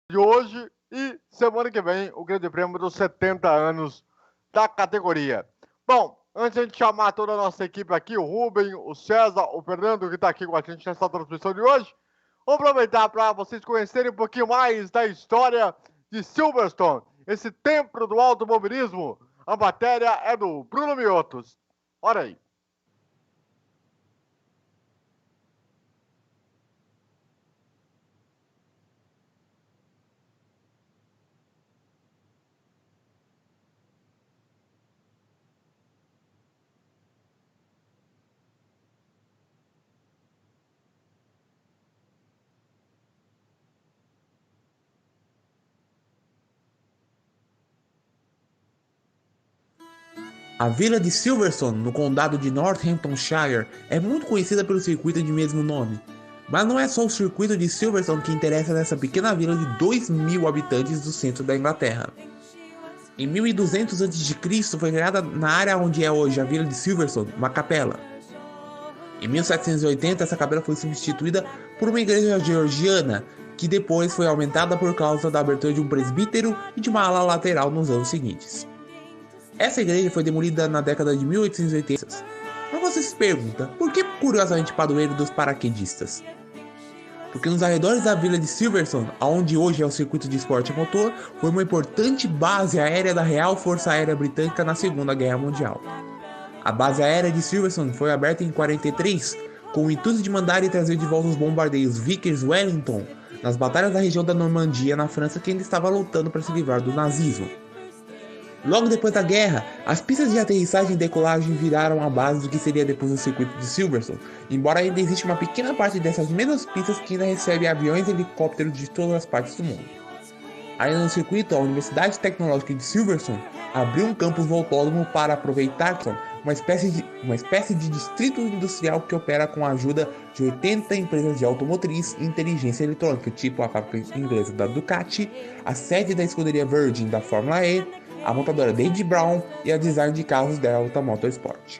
de hoje e semana que vem o Grande Prêmio dos 70 anos da categoria. Bom, antes de a gente chamar toda a nossa equipe aqui, o Rubem, o César, o Fernando, que está aqui com a gente nessa transmissão de hoje, vou aproveitar para vocês conhecerem um pouquinho mais da história de Silverstone, esse templo do automobilismo. A matéria é do Bruno Miotos. Olha aí. A vila de Silverstone, no condado de Northamptonshire, é muito conhecida pelo circuito de mesmo nome. Mas não é só o circuito de Silverstone que interessa nessa pequena vila de 2.000 habitantes do centro da Inglaterra. Em 1200 a.C. foi criada na área onde é hoje a vila de Silverstone uma capela. Em 1780 essa capela foi substituída por uma igreja georgiana, que depois foi aumentada por causa da abertura de um presbítero e de uma ala lateral nos anos seguintes. Essa igreja foi demolida na década de 1880. Mas você se pergunta, por que curiosamente padroeiro dos paraquedistas? Porque nos arredores da vila de Silverstone, onde hoje é o circuito de esporte a motor, foi uma importante base aérea da Real Força Aérea Britânica na Segunda Guerra Mundial. A base aérea de Silverstone foi aberta em 43, com o intuito de mandar e trazer de volta os bombardeiros Vickers Wellington nas batalhas da região da Normandia na França, que ainda estava lutando para se livrar do nazismo. Logo depois da guerra, as pistas de aterrissagem e decolagem viraram a base do que seria depois o circuito de Silverstone, embora ainda exista uma pequena parte dessas mesmas pistas que ainda recebe aviões e helicópteros de todas as partes do mundo. Ainda no circuito, a Universidade Tecnológica de Silverstone abriu um campus no autódromo para aproveitar uma espécie de distrito industrial que opera com a ajuda de 80 empresas de automotriz e inteligência eletrônica, tipo a fábrica inglesa da Ducati, a sede da escuderia Virgin da Fórmula E, a montadora David Brown e a design de carros Delta Motorsport.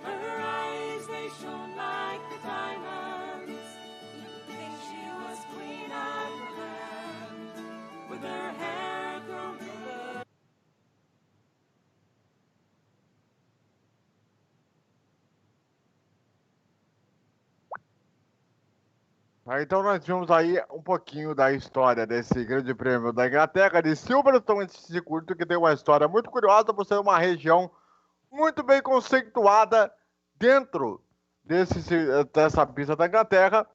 Então nós vimos aí um pouquinho da história desse Grande Prêmio da Inglaterra, de Silverstone, esse circuito que tem uma história muito curiosa por ser uma região muito bem conceituada dentro dessa pista da Inglaterra.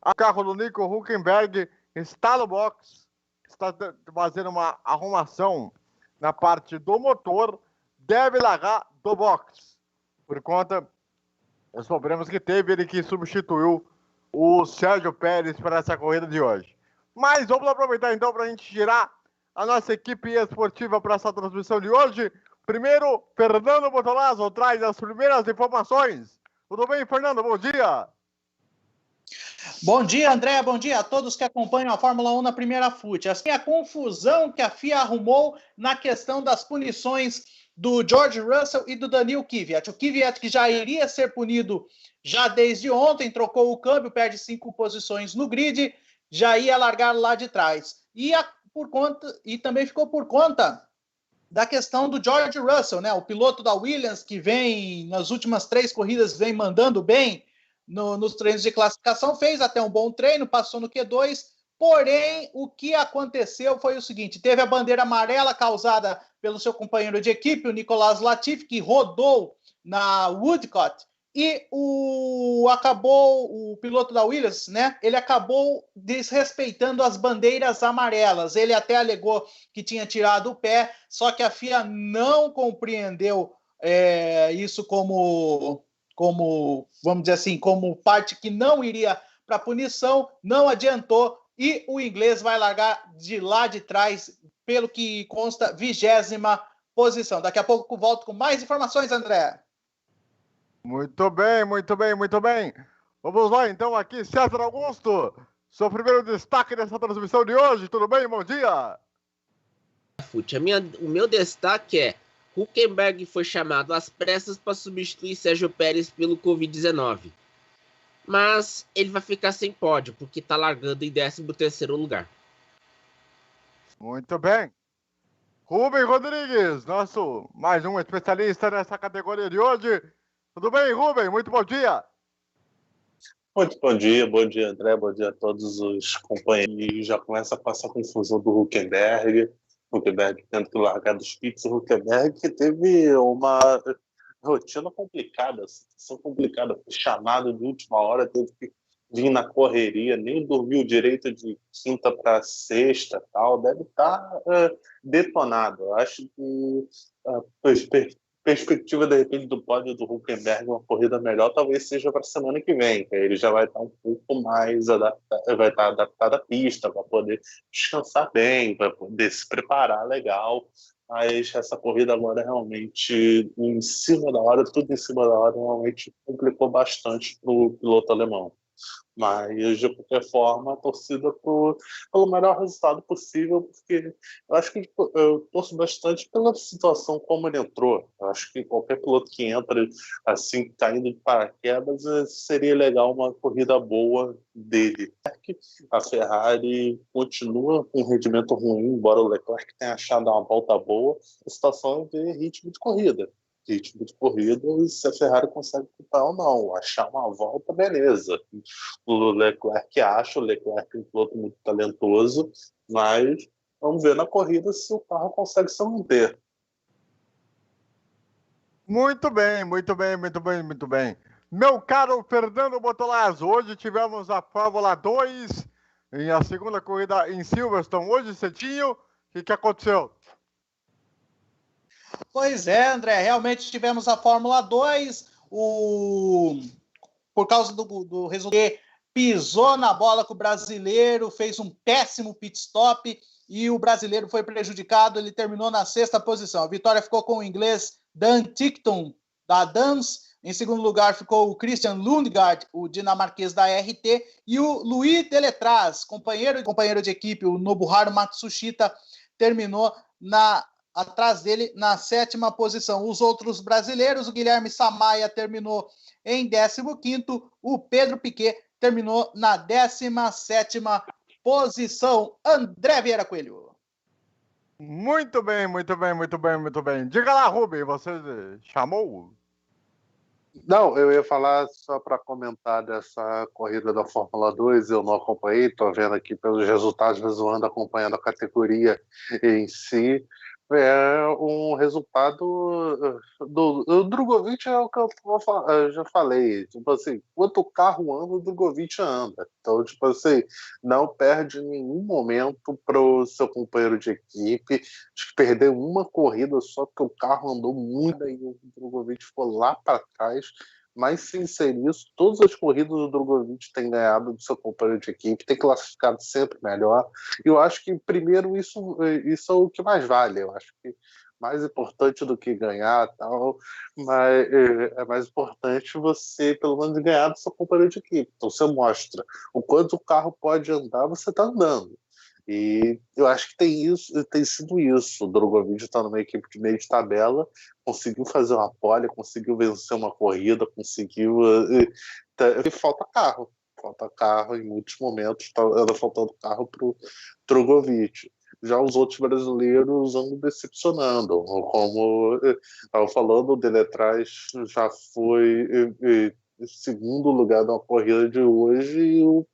O carro do Nico Hülkenberg está no box, está fazendo uma arrumação na parte do motor, deve largar do box, por conta dos problemas que teve, ele que substituiu o Sérgio Pérez para essa corrida de hoje. Mas vamos aproveitar então para a gente girar a nossa equipe esportiva para essa transmissão de hoje. Primeiro, Fernando Bortolazzo traz as primeiras informações. Tudo bem, Fernando? Bom dia! Bom dia, André. Bom dia a todos que acompanham a Fórmula 1 na Primeira Fute. Assim, a confusão que a FIA arrumou na questão das punições do George Russell e do Daniil Kvyat. O Kvyat, que já iria ser punido já desde ontem, trocou o câmbio, perde 5 posições no grid, já ia largar lá de trás. E também ficou por conta da questão do George Russell, né? O piloto da Williams, que vem, nas últimas 3 corridas, vem mandando bem nos treinos de classificação, fez até um bom treino, passou no Q2, porém, o que aconteceu foi o seguinte, teve a bandeira amarela causada pelo seu companheiro de equipe, o Nicolas Latifi, que rodou na Woodcote, e o piloto da Williams, né, ele acabou desrespeitando as bandeiras amarelas. Ele até alegou que tinha tirado o pé, só que a FIA não compreendeu isso como, vamos dizer assim, como parte que não iria para punição, não adiantou, e o inglês vai largar de lá de trás, pelo que consta, 20ª posição. Daqui a pouco volto com mais informações, André. Muito bem, muito bem, muito bem. Vamos lá, então, aqui, César Augusto, seu primeiro destaque dessa transmissão de hoje. Tudo bem? Bom dia. O meu destaque é: Hülkenberg foi chamado às pressas para substituir Sérgio Pérez pelo Covid-19. Mas ele vai ficar sem pódio, porque está largando em 13º lugar. Muito bem. Rubem Rodrigues, nosso mais um especialista nessa categoria de hoje. Tudo bem, Rubem? Muito bom dia. Muito bom dia, André, bom dia a todos os companheiros. E já começa com essa confusão do Huckenberg tendo que largar dos pits. O Huckenberg que teve uma rotina complicada, situação complicada, foi chamado de última hora, teve que vir na correria, nem dormiu direito de quinta para sexta, tal, deve estar detonado. Eu acho que a perspectiva, de repente, do pódio do Huckenberg, uma corrida melhor, talvez seja para a semana que vem, que ele já vai estar um pouco mais adaptado, vai estar adaptado à pista, para poder descansar bem, para poder se preparar legal. Mas essa corrida agora realmente em cima da hora, tudo em cima da hora, realmente complicou bastante para o piloto alemão. Mas, de qualquer forma, a torcida pelo melhor resultado possível, porque eu acho que eu torço bastante pela situação como ele entrou. Eu acho que qualquer piloto que entra assim, caindo de paraquedas, seria legal uma corrida boa dele. A Ferrari continua com um rendimento ruim, embora o Leclerc tenha achado uma volta boa. A situação é ver ritmo de corrida. Ritmo de corrida, se a Ferrari consegue ocupar ou não. Achar uma volta, beleza. O Leclerc acha, o Leclerc é um piloto muito talentoso, mas vamos ver na corrida se o carro consegue se manter. Muito bem, muito bem, muito bem, muito bem. Meu caro Fernando Bortolazzo, hoje tivemos a Fórmula 2 em a segunda corrida em Silverstone, hoje cedinho. O que aconteceu? Pois é, André, realmente tivemos a Fórmula 2, por causa do resultado, pisou na bola com o brasileiro, fez um péssimo pit stop e o brasileiro foi prejudicado, ele terminou na 6ª posição. A vitória ficou com o inglês Dan Tickton, da Dams. Em segundo lugar ficou o Christian Lundgaard, o dinamarquês da RT, e o Louis Deletraz, companheiro de equipe, o Nobuharu Matsushita, terminou atrás dele na 7ª posição. Os outros brasileiros, o Guilherme Samaia terminou em 15º, o Pedro Piquet terminou na 17ª posição. André Vieira Coelho. Muito bem, muito bem, muito bem, muito bem. Diga lá, Rubem, você chamou? Não, eu ia falar só para comentar dessa corrida da Fórmula 2, eu não acompanhei, estou vendo aqui pelos resultados, mas eu ando acompanhando a categoria em si. É um resultado do Drogovic, é o que eu já falei. Tipo assim, quanto o carro anda, o Drogovic anda. Então, tipo assim, não perde nenhum momento para o seu companheiro de equipe. Perdeu uma corrida só porque o carro andou muito e o Drogovic ficou lá para trás. Mas, sem ser isso, todas as corridas do Drogovic tem ganhado do seu companheiro de equipe, tem classificado sempre melhor. E eu acho que, primeiro, isso é o que mais vale. Eu acho que mais importante do que ganhar, tal, mas é mais importante você, pelo menos, ganhar do seu companheiro de equipe. Então, você mostra o quanto o carro pode andar, você está andando. E eu acho que tem sido isso. O Drogovic está numa equipe de meio de tabela, conseguiu fazer uma pole, conseguiu vencer uma corrida, conseguiu. E falta carro. Falta carro em muitos momentos, anda faltando carro para o Drogovic. Já os outros brasileiros andam decepcionando. Como estava falando, o Deletraz já foi segundo lugar da corrida de hoje e o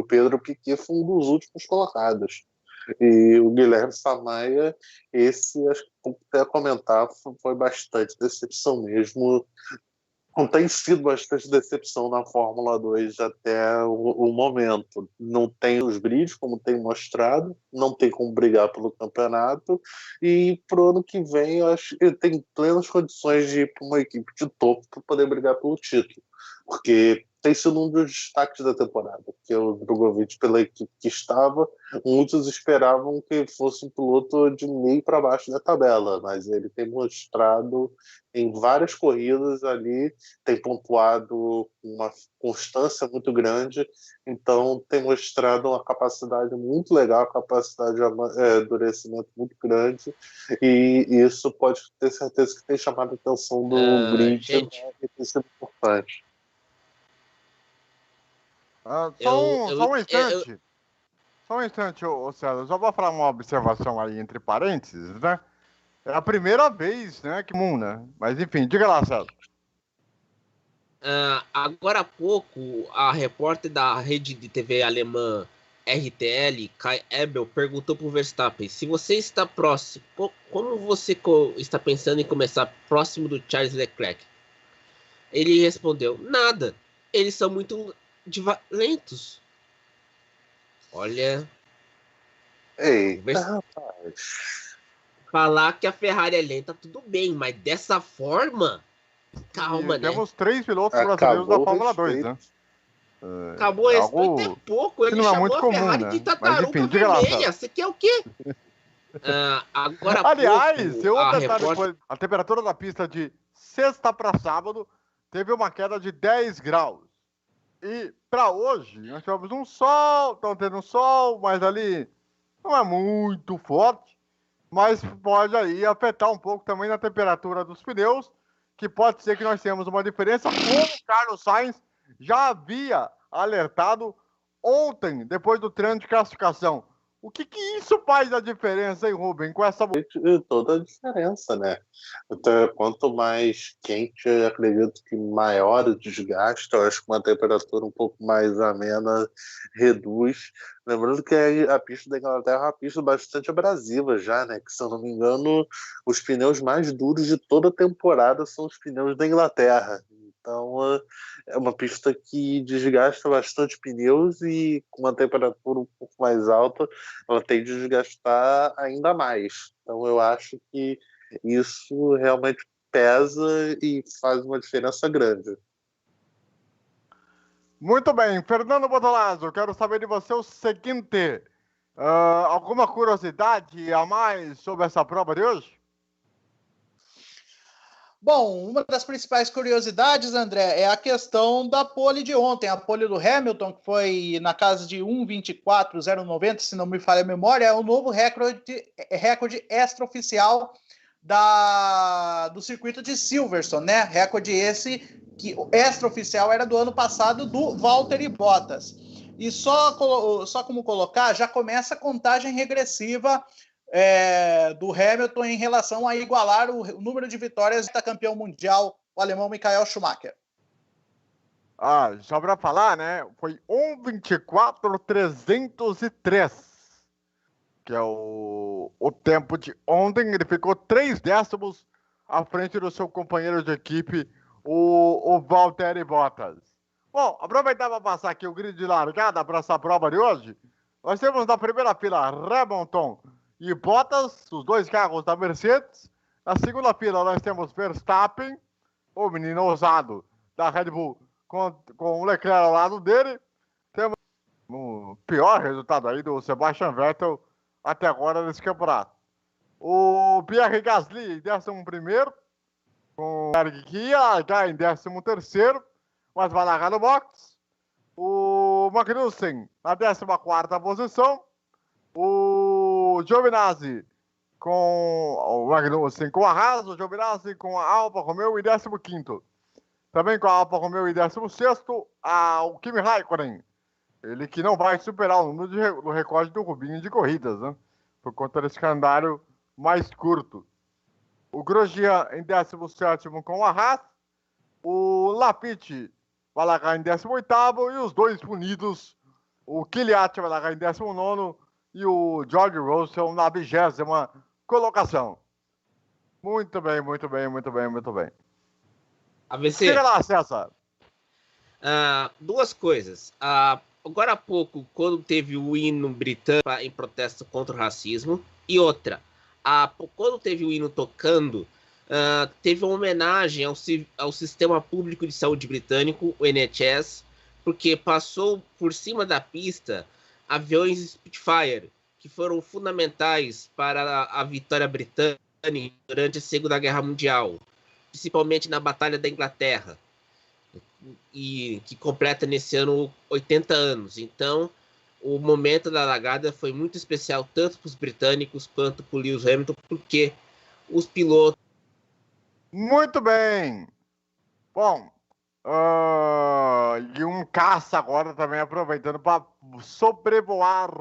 Pedro Piquet foi um dos últimos colocados. E o Guilherme Samaia, esse, acho que até comentar, foi bastante decepção mesmo. Não tem sido bastante decepção na Fórmula 2 até o momento. Não tem os brilhos, como tem mostrado, não tem como brigar pelo campeonato, e pro ano que vem eu acho que ele tem plenas condições de ir para uma equipe de topo para poder brigar pelo título, porque tem sido um dos destaques da temporada, porque o Drogovic, pela equipe que estava, muitos esperavam que fosse um piloto de meio para baixo da tabela, mas ele tem mostrado em várias corridas ali, tem pontuado uma constância muito grande, então tem mostrado uma capacidade muito legal, capacidade de amadurecimento muito grande, e isso pode ter certeza que tem chamado a atenção do grid, gente, e tem sido importante. Só um instante. Só um instante, ô César, só vou falar uma observação aí entre parênteses, né? É a primeira vez, né, que né? Mas enfim, diga lá, César. Agora há pouco, a repórter da rede de TV alemã RTL, Kai Ebel, perguntou para o Verstappen se você está próximo, como você está pensando em começar próximo do Charles Leclerc? Ele respondeu, nada, eles são muito lentos. Olha... Eita, rapaz. Falar que a Ferrari é lenta, tudo bem, mas dessa forma, calma, né? Temos 3 pilotos brasileiros da Fórmula 2, né? Acabou o respeito, é pouco. Ele chamou muito a comum, Ferrari né? de tartaruga Diga lá, vermelha. Você quer o quê? Agora aliás, pouco, a temperatura da pista de sexta para sábado teve uma queda de 10 graus. E para hoje, nós tivemos um sol, estão tendo um sol, mas ali não é muito forte, mas pode aí afetar um pouco também na temperatura dos pneus, que pode ser que nós tenhamos uma diferença, como o Carlos Sainz já havia alertado ontem, depois do treino de classificação. O que isso faz a diferença, hein, Rubem, com essa... Toda a diferença, né? Então, quanto mais quente, eu acredito que maior o desgaste. Eu acho que uma temperatura um pouco mais amena reduz. Lembrando que a pista da Inglaterra é uma pista bastante abrasiva já, né? Que, se eu não me engano, os pneus mais duros de toda a temporada são os pneus da Inglaterra. Então, é uma pista que desgasta bastante pneus e com uma temperatura um pouco mais alta, ela tende a desgastar ainda mais. Então, eu acho que isso realmente pesa e faz uma diferença grande. Muito bem. Fernando Bortolazzo, quero saber de você o seguinte. Alguma curiosidade a mais sobre essa prova de hoje? Bom, uma das principais curiosidades, André, é a questão da pole de ontem. A pole do Hamilton, que foi na casa de 1:24.090, se não me falha a memória, é o novo recorde extraoficial do circuito de Silverstone, né? Recorde esse que o extraoficial era do ano passado do Valtteri Bottas. E só como colocar, já começa a contagem regressiva do Hamilton em relação a igualar o número de vitórias da campeão mundial, o alemão Michael Schumacher. Só para falar, né? Foi 1:24.303, que é o tempo de ontem. Ele ficou 3 décimos à frente do seu companheiro de equipe, o Valtteri Bottas. Bom, aproveitar para passar aqui o grid de largada para essa prova de hoje. Nós temos na primeira fila Hamilton e Bottas, os dois carros da Mercedes. Na segunda fila nós temos Verstappen, o menino ousado da Red Bull, com o Leclerc ao lado dele. Temos o pior resultado aí do Sebastian Vettel até agora nesse campeonato. O Pierre Gasly em 11º, com o Eric que ia largar em 13º, mas vai largar no box. O Magnussen na 14ª posição. O Giovinazzi com o Magnussen com a Haas, o Giovinazzi com a Alfa Romeo em 15º. Também com a Alfa Romeo em 16º, o Kimi Raikkonen. Ele que não vai superar o número do recorde do Rubinho de corridas, né? Por conta desse calendário mais curto. O Grosjean em 17º com a Haas. O Lapite vai largar em 18º e os dois punidos, o Kvyat vai largar em 19º e o George Russell na 20ª colocação. Muito bem, muito bem, muito bem, muito bem. AVC. Chega lá, César. Duas coisas. Agora há pouco, quando teve o hino britânico em protesto contra o racismo, e outra, quando teve o hino tocando, teve uma homenagem ao Sistema Público de Saúde Britânico, o NHS, porque passou por cima da pista aviões Spitfire, que foram fundamentais para a vitória britânica durante a Segunda Guerra Mundial, principalmente na Batalha da Inglaterra, e que completa nesse ano 80 anos. Então, o momento da largada foi muito especial, tanto para os britânicos quanto para o Lewis Hamilton, porque os pilotos... Muito bem. Bom, e um caça agora também, aproveitando para sobrevoar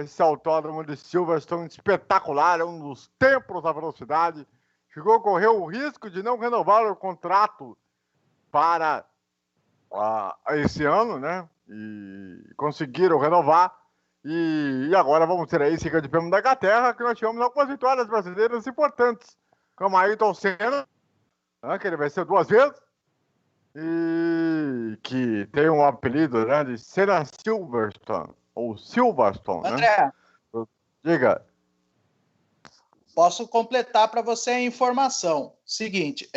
esse autódromo de Silverstone espetacular, é um dos templos da velocidade. Chegou a correr o risco de não renovar o contrato para esse ano, né? E conseguiram renovar. E agora vamos ter aí esse grande prêmio da Inglaterra, que nós tivemos algumas vitórias brasileiras importantes, como Ayrton Senna, né, que ele venceu 2 vezes, e que tem um apelido, né, de Senna Silverstone, ou Silverstone, André, né? Diga. posso completar para você a informação. Seguinte,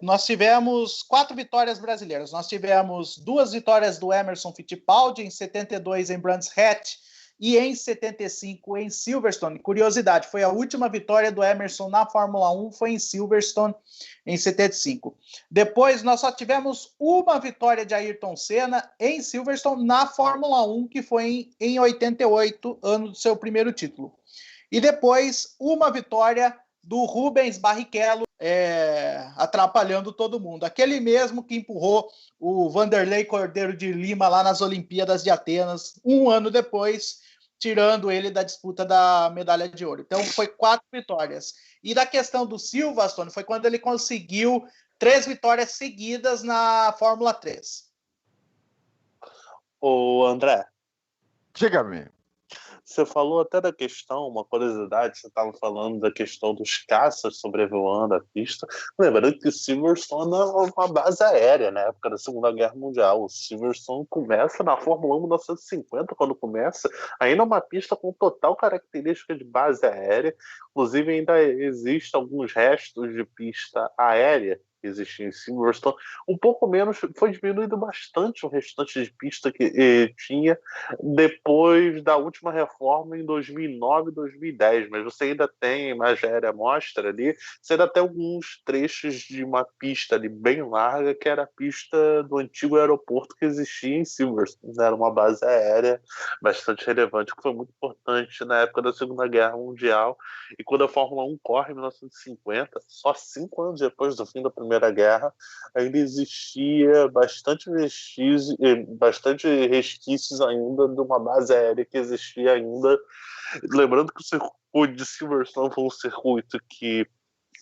nós tivemos 4 vitórias brasileiras. Nós tivemos 2 vitórias do Emerson Fittipaldi, em 72 em Brands Hatch e em 75 em Silverstone. Curiosidade, foi a última vitória do Emerson na Fórmula 1, foi em Silverstone, em 75. Depois, nós só tivemos uma vitória de Ayrton Senna em Silverstone na Fórmula 1, que foi em 88, ano do seu primeiro título. E depois, uma vitória do Rubens Barrichello, atrapalhando todo mundo. Aquele mesmo que empurrou o Vanderlei Cordeiro de Lima lá nas Olimpíadas de Atenas, um ano depois, tirando ele da disputa da medalha de ouro. Então, foi 4 vitórias. E da questão do Silverstone, foi quando ele conseguiu 3 vitórias seguidas na Fórmula 3. Ô, André, Diga-me. você falou até da questão, uma curiosidade, você estava falando da questão dos caças sobrevoando a pista. Lembrando que Silverstone é uma base aérea na época da Segunda Guerra Mundial. O Silverstone começa na Fórmula 1 em 1950, quando começa, ainda uma pista com total característica de base aérea. Inclusive, ainda existem alguns restos de pista aérea que existia em Silverstone. Um pouco menos, foi diminuído bastante o restante de pista que tinha depois da última reforma em 2009 e 2010, mas você ainda tem, a imagem aérea mostra ali, você ainda tem alguns trechos de uma pista ali bem larga, que era a pista do antigo aeroporto que existia em Silverstone. Era uma base aérea bastante relevante, que foi muito importante na época da Segunda Guerra Mundial. E quando a Fórmula 1 corre em 1950, só 5 anos depois do fim da Primeira Guerra, ainda existia bastante resquícios ainda de uma base aérea que existia ainda. Lembrando que o circuito de Silverstone foi um circuito que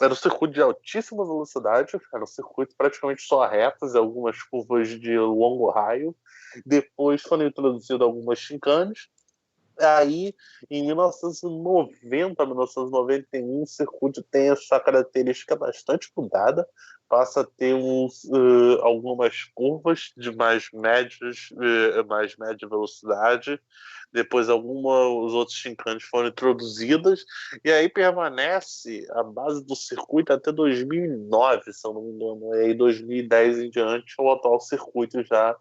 era um circuito de altíssima velocidade, era um circuito praticamente só retas e algumas curvas de longo raio. Depois foram introduzidas algumas chicanes. Aí, em 1990, 1991, o circuito tem essa característica bastante mudada, passa a ter algumas curvas de mais média velocidade, depois alguns outros chincanes foram introduzidas, e aí permanece a base do circuito até 2009, se eu não me engano, e aí 2010 em diante o atual circuito já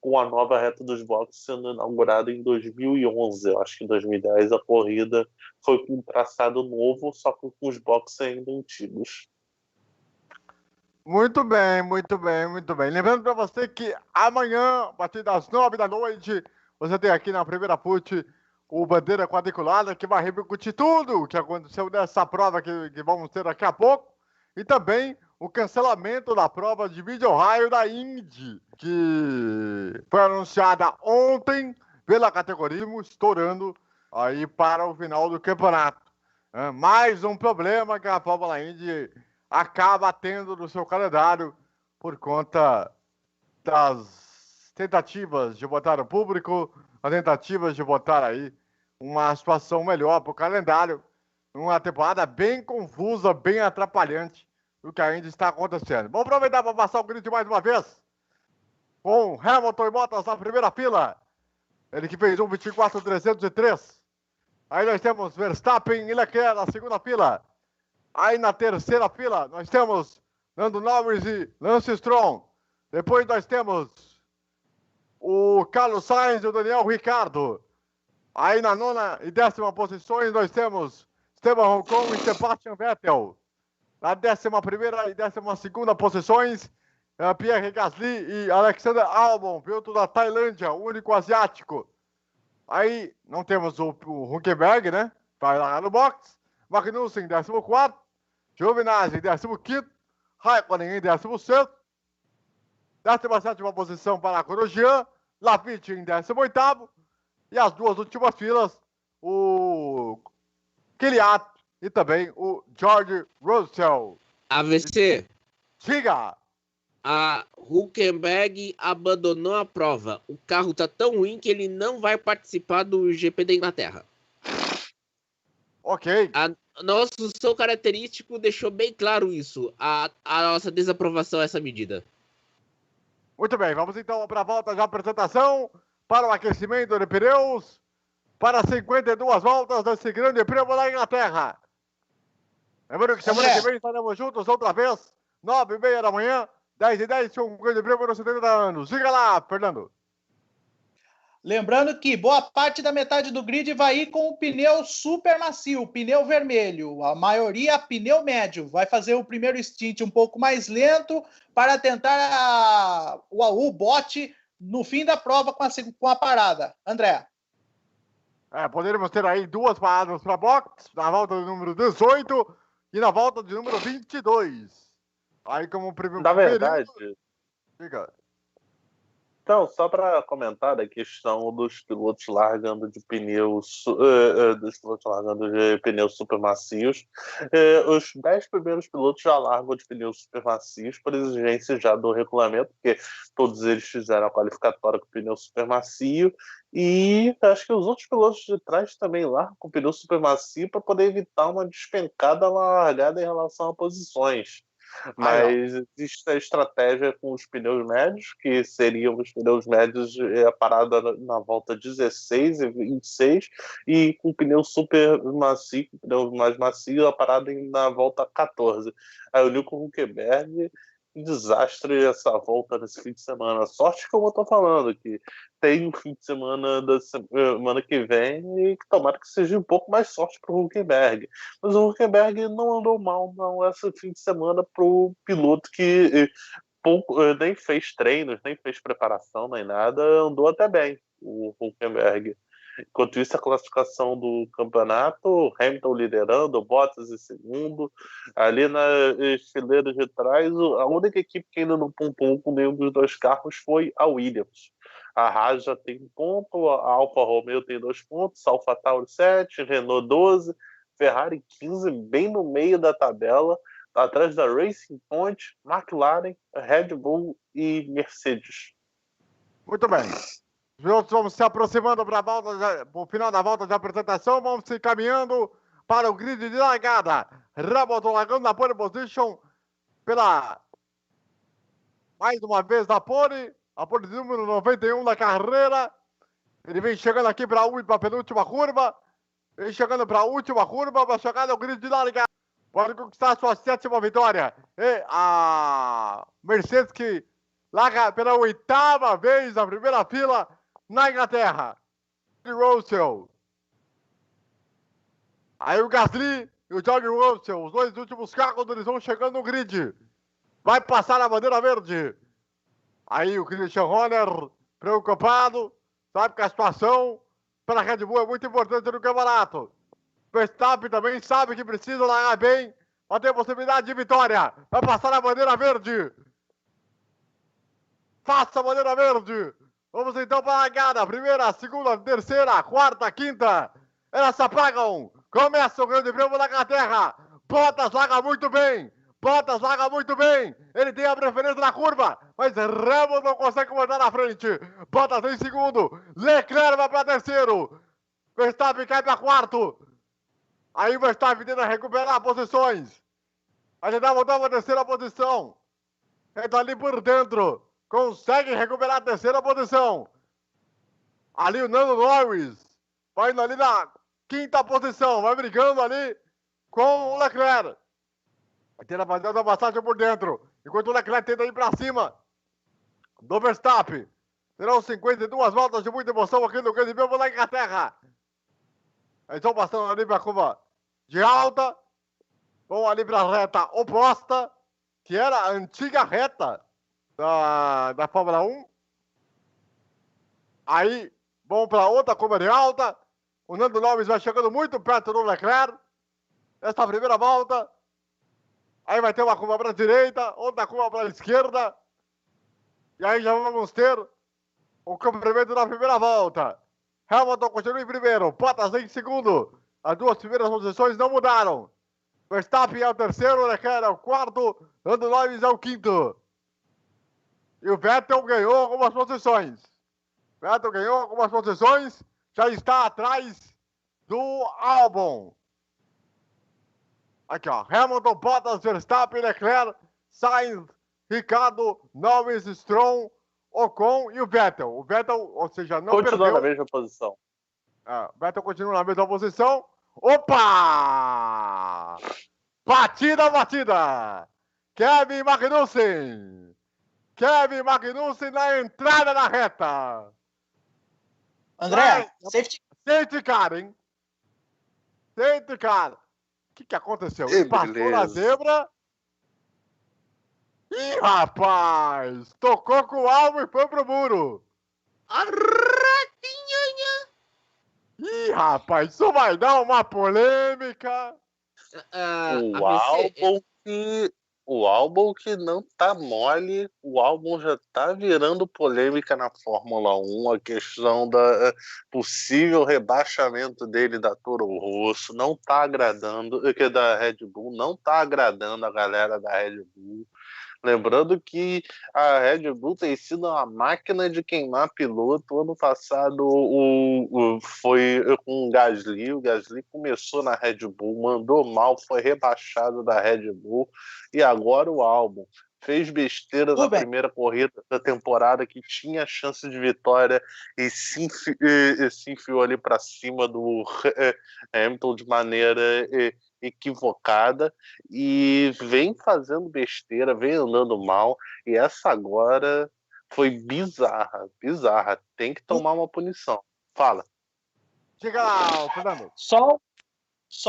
com a nova reta dos boxes sendo inaugurada em 2011. Eu acho que em 2010 a corrida foi com um traçado novo, só que com os boxes ainda antigos. Muito bem, muito bem, muito bem. Lembrando para você que amanhã, a partir das 9 da noite, você tem aqui na Primeira FUT o Bandeira Quadriculada, que vai repercutir tudo o que aconteceu nessa prova que vamos ter daqui a pouco. E também o cancelamento da prova de Mid-Ohio da Indy, que foi anunciada ontem pela categoria, estourando aí para o final do campeonato. Mais um problema que a Fórmula Indy acaba tendo no seu calendário por conta das tentativas de botar o público, as tentativas de botar aí uma situação melhor para o calendário, uma temporada bem confusa, bem atrapalhante do que ainda está acontecendo. Vamos aproveitar para passar o grid mais uma vez com Hamilton e Bottas na primeira fila, ele que fez 1:24.303. Aí nós temos Verstappen e Leclerc na segunda fila. Aí na terceira fila nós temos Lando Norris e Lance Stroll. Depois nós temos o Carlos Sainz e o Daniel Ricciardo. Aí na nona e 10ª posições nós temos Esteban Ocon e Sebastian Vettel. Na 11ª e 12ª posições, Pierre Gasly e Alexander Albon, piloto da Tailândia, o único asiático. Aí não temos o Hülkenberg, né? Vai lá no box. Magnussen em 14º, Giovinazzi em 15º, Raikkonen em 16º, 17ª posição para Grosjean, Lafitte em 18º, e as duas últimas filas o Kvyat e também o George Russell. AVC, Diga! a Hülkenberg abandonou a prova. O carro tá tão ruim que ele não vai participar do GP da Inglaterra. Ok. Nosso som característico deixou bem claro isso. A nossa desaprovação a essa medida. Muito bem, vamos então para a volta de apresentação, para o aquecimento de pneus, para 52 voltas desse grande prêmio da Inglaterra. Lembrando que semana que vem estaremos juntos outra vez, 9h30 da manhã, 10h10, com um grande prêmio nos 70 anos. Diga lá, Fernando. Lembrando que boa parte da metade do grid vai ir com o pneu super macio, pneu vermelho. A maioria pneu médio. Vai fazer o primeiro stint um pouco mais lento para tentar o bote no fim da prova com a parada. André. Poderíamos ter aí 2 paradas para box, na volta do número 18 e na volta do número 22. Aí como primeiro... Na verdade... Diga. Então, só para comentar a questão dos pilotos largando de pneus super macios, os 10 primeiros pilotos já largam de pneus super macios por exigência já do regulamento, porque todos eles fizeram a qualificatória com pneu super macio, e acho que os outros pilotos de trás também largam com pneu super macio para poder evitar uma despencada largada em relação a posições. Mas existe a estratégia com os pneus médios, que seriam os pneus médios a parada na volta 16 e 26, e com o pneu super macio, o pneu mais macio, a parada na volta 14. Aí o Nico Hülkenberg, um desastre essa volta nesse fim de semana. Sorte, como eu estou falando, que tem um fim de semana da semana que vem e que tomara que seja um pouco mais sorte para o Hülkenberg. Mas o Hülkenberg não andou mal não esse fim de semana para o piloto que nem fez treinos, nem fez preparação, nem nada, andou até bem o Hülkenberg. Enquanto isso, a classificação do campeonato, Hamilton liderando, Bottas em segundo. Ali nas fileiras de trás, a única equipe que ainda não pontuou com nenhum dos 2 carros foi a Williams. A Haas já tem 1 ponto, a Alfa Romeo tem 2 pontos, a AlphaTauri 7, Renault 12, Ferrari 15, bem no meio da tabela, atrás da Racing Point, McLaren, Red Bull e Mercedes. Muito bem. Juntos vamos se aproximando para o final da volta de apresentação, vamos se encaminhando para o grid de largada. Hamilton largando na pole position mais uma vez na pole, a pole número 91 da carreira. Ele vem chegando aqui para a penúltima curva, vem chegando para a última curva, vai chegar no grid de largada. Pode conquistar a sua 7ª vitória. E a Mercedes que larga pela 8ª vez na primeira fila na Inglaterra. Russell. Aí o Gasly e o George Russell, os 2 últimos carros, eles vão chegando no grid. Vai passar a bandeira verde. Aí o Christian Horner, preocupado, sabe que a situação para a Red Bull é muito importante no campeonato. Verstappen também sabe que precisa largar bem para ter possibilidade de vitória. Vai passar a bandeira verde. Faça a bandeira verde. Vamos então para a largada. 1ª, 2ª, 3ª, 4ª, 5ª. Elas se apagam. Começa o grande prêmio da Inglaterra. Bottas larga muito bem. Bottas larga muito bem. Ele tem a preferência na curva. Mas Hamilton não consegue mandar na frente. Bottas em segundo. Leclerc vai para 3º. Verstappen cai para 4º. Aí o Verstappen tenta recuperar posições. Vai tentar voltar para a 3ª posição. Ele está ali por dentro. Consegue recuperar a 3ª posição. Ali o Lando Norris. Vai indo ali na 5ª posição. Vai brigando ali com o Leclerc. Vai ter a passagem por dentro. Enquanto o Leclerc tenta ir para cima do Verstappen. Serão 52 voltas de muita emoção aqui no Grande Prêmio da Inglaterra. Eles estão passando ali para a curva de alta. Vão ali para a reta oposta, que era a antiga reta da Fórmula 1. Aí vão para outra curva de alta. O Lando Norris vai chegando muito perto do Leclerc. Esta primeira volta. Aí vai ter uma curva para a direita, outra curva para a esquerda. E aí já vamos ter o comprimento da primeira volta. Hamilton continua em primeiro, Bottas em segundo. As duas primeiras posições não mudaram. Verstappen é o terceiro, Leclerc é o quarto, Lando Norris é o quinto. E o Vettel ganhou algumas posições. Já está atrás do Albon. Aqui, ó. Hamilton, Bottas, Verstappen, Leclerc, Sainz, Ricardo, Norris, Stroll, Ocon e o Vettel. O Vettel, ou seja, não Continua perdeu. na mesma posição. O Vettel continua na mesma posição. Opa! Batida! Kevin Magnussen na entrada da reta. André, safety car, hein? Safety car. O que aconteceu? Que Passou beleza. na zebra. Ih, rapaz! Tocou com o alvo e foi pro muro. Ih, rapaz, isso vai dar uma polêmica. O álbum que não tá mole, o álbum já tá virando polêmica na Fórmula 1, a questão da possível rebaixamento dele da Toro Rosso não tá agradando, que da Red Bull não tá agradando a galera da Red Bull. Lembrando que a Red Bull tem sido uma máquina de queimar piloto. Ano passado foi com o Gasly. O Gasly começou na Red Bull, mandou mal, foi rebaixado da Red Bull. E agora o Albon fez besteira na primeira corrida da temporada, que tinha chance de vitória e se enfiou ali para cima do Hamilton de maneira equivocada e vem fazendo besteira, vem andando mal, e essa agora foi bizarra. Tem que tomar uma punição. Fala. Diga lá, Fernando. Só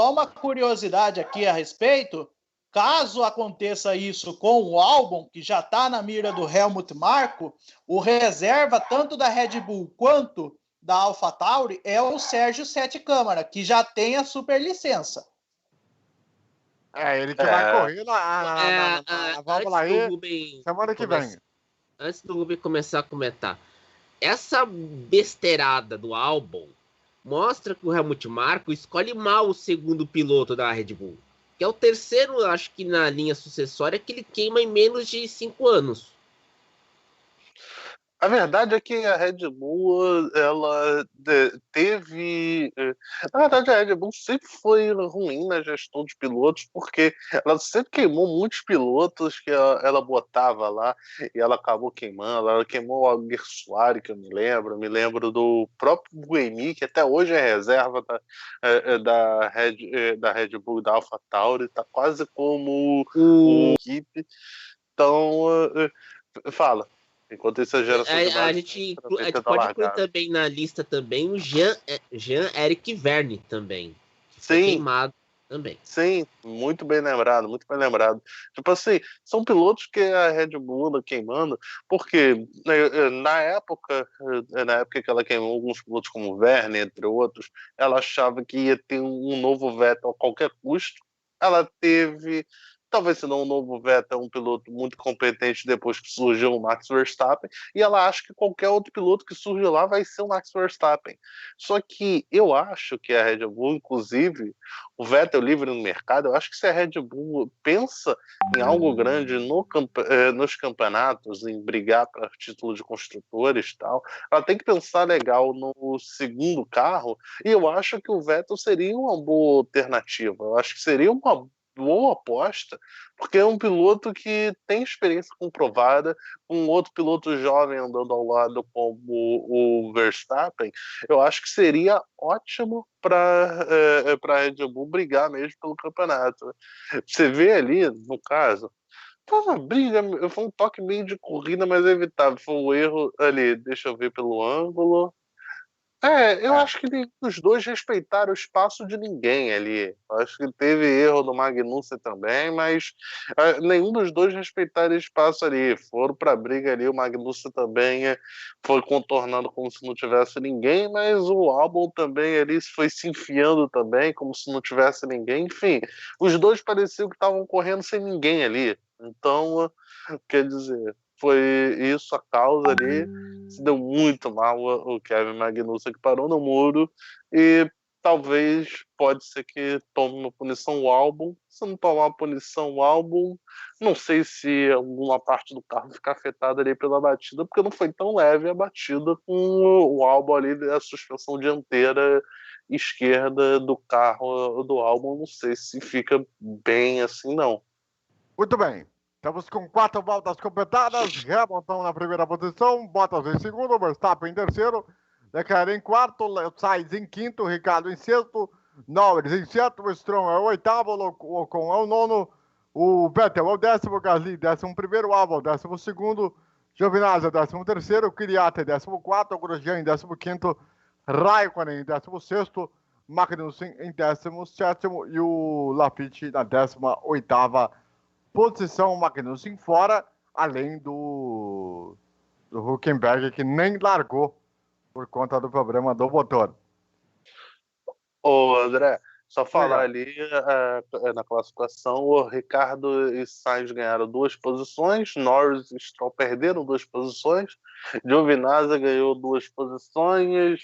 uma curiosidade aqui a respeito. Caso aconteça isso com o Albon, que já está na mira do Helmut Marko, o reserva tanto da Red Bull quanto da AlphaTauri é o Sérgio Sete Câmara, que já tem a superlicença. Ele que vai correr na válvula aí semana que vem. Antes do Rubem começar a comentar, essa besteirada do Albon mostra que o Helmut Marko escolhe mal o segundo piloto da Red Bull, que é o terceiro, acho que na linha sucessória, que ele queima em menos de 5 anos. A verdade é que a Red Bull, ela teve... Na verdade, a Red Bull sempre foi ruim na gestão de pilotos, porque ela sempre queimou muitos pilotos que ela botava lá, e ela acabou queimando. Ela queimou o Alguersuari, que eu me lembro do próprio Buemi, que até hoje é reserva da Red Bull e da AlphaTauri, tá quase como o equipe. Então, fala. Enquanto isso, a geração a gente pode incluir também na lista também o Jean-Eric Verne também. Que foi queimado também. Sim, muito bem lembrado. Tipo assim, são pilotos que a Red Bull anda queimando, porque na época que ela queimou alguns pilotos como o Verne, entre outros, ela achava que ia ter um novo Vettel a qualquer custo. Ela teve... Talvez se não um novo Vettel, um piloto muito competente depois que surgiu o Max Verstappen, e ela acha que qualquer outro piloto que surge lá vai ser o Max Verstappen. Só que eu acho que a Red Bull, inclusive, o Vettel livre no mercado, eu acho que se a Red Bull pensa em algo grande nos campeonatos, em brigar para título de construtores e tal, ela tem que pensar legal no segundo carro, e eu acho que o Vettel seria uma boa alternativa. Eu acho que seria uma boa aposta, porque é um piloto que tem experiência comprovada, um outro piloto jovem andando ao lado como o Verstappen. Eu acho que seria ótimo para a Red Bull brigar mesmo pelo campeonato. Você vê ali, no caso, foi uma briga, foi um toque meio de corrida, mas é evitável. Foi um erro ali, deixa eu ver pelo ângulo. Eu acho que os dois respeitaram o espaço de ninguém ali. Acho que teve erro do Magnussen também, mas nenhum dos dois respeitaram o espaço ali. Foram para a briga ali, o Magnussen também foi contornando como se não tivesse ninguém, mas o Albon também ali foi se enfiando também, como se não tivesse ninguém. Enfim, os dois pareciam que estavam correndo sem ninguém ali. Então, quer dizer... foi isso a causa ali. Se deu muito mal o Kevin Magnussen, que parou no muro, e talvez pode ser que tome uma punição o Albon. Se não tomar uma punição o Albon, não sei se alguma parte do carro fica afetada ali pela batida, porque não foi tão leve a batida com o Albon ali, a suspensão dianteira esquerda do carro do Albon. Não sei se fica bem assim, não. Muito bem. Estamos com 4 voltas completadas. Hamilton na primeira posição, Bottas em segundo, Verstappen em terceiro, Leclerc em quarto, Sainz em quinto, Ricardo em sexto, Norris em sétimo, Stroll é o oitavo, Ocon é o nono, o Vettel é o décimo, Gasly 11º, Albon 12º, Giovinazzi 13º, Kvyat 14º, Grosjean em 15º, Raikkonen em 16º, Magnussen em 17º e o Lafitte na 18ª posição. Magnussen fora, além do Hülkenberg, que nem largou por conta do problema do motor. Ô, André, só falar ali na classificação, o Ricardo e Sainz ganharam 2 posições, Norris e Stroll perderam 2 posições, Giovinazzi ganhou 2 posições,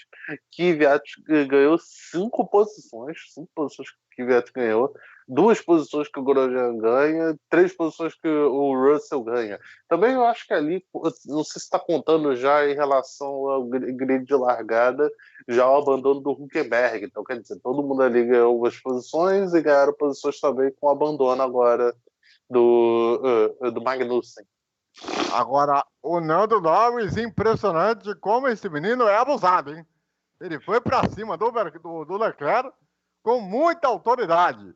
Kvyat ganhou 5 posições, 5 posições que o Kvyat ganhou, 2 posições que o Grosjean ganha, 3 posições que o Russell ganha. Também eu acho que ali, não sei se está contando já em relação ao grid de largada, já o abandono do Hülkenberg. Então, quer dizer, todo mundo ali ganhou algumas posições e ganharam posições também com o abandono agora do Magnussen. Agora, o Nando Norris, impressionante como esse menino é abusado, hein? Ele foi para cima do Leclerc com muita autoridade.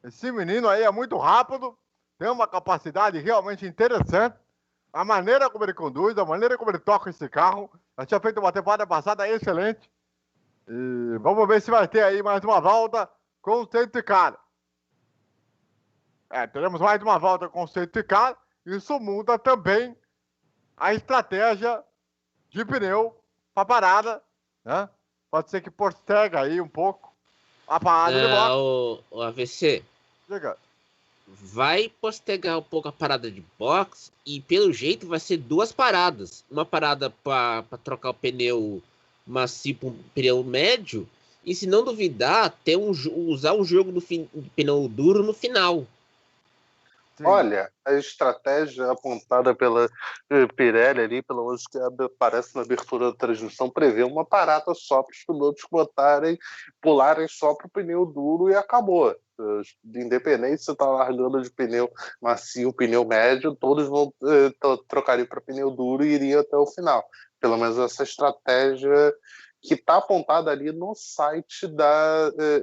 Esse menino aí é muito rápido, tem uma capacidade realmente interessante. A maneira como ele conduz, a maneira como ele toca esse carro, já tinha feito uma temporada passada excelente. E vamos ver se vai ter aí mais uma volta com o safety car. Teremos mais uma volta com o safety car. Isso muda também a estratégia de pneu para parada, né? Pode ser que posterga aí um pouco a parada de boxe. O AVC. Diga. Vai postergar um pouco a parada de box e pelo jeito vai ser 2 paradas. Uma parada para trocar o pneu macio para um pneu médio e, se não duvidar, até usar um jogo do pneu duro no final. Sim. Olha, a estratégia apontada pela Pirelli ali, pelo menos que aparece na abertura da transmissão, prevê uma parada só para os pilotos pularem só para o pneu duro e acabou. Independente se você está largando de pneu macio, pneu médio, todos vão trocar para pneu duro e iriam até o final. Pelo menos essa estratégia que está apontada ali no site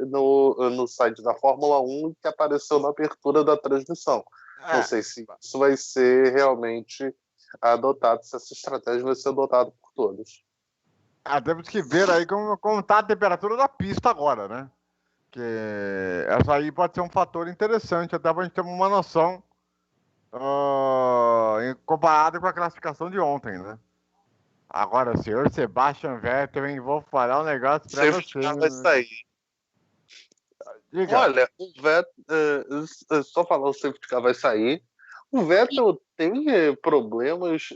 no site da Fórmula 1, que apareceu na abertura da transmissão. Não sei se isso vai ser realmente adotado, se essa estratégia vai ser adotada por todos. Temos que ver aí como está a temperatura da pista agora, né? Que essa aí pode ser um fator interessante, até para a gente ter uma noção comparado com a classificação de ontem, né? Agora, senhor Sebastian Vettel, hein? Vou falar um negócio para você. Vai sair. Diga. Olha, o Vettel, só falar, o safety car vai sair. O Vettel tem problemas,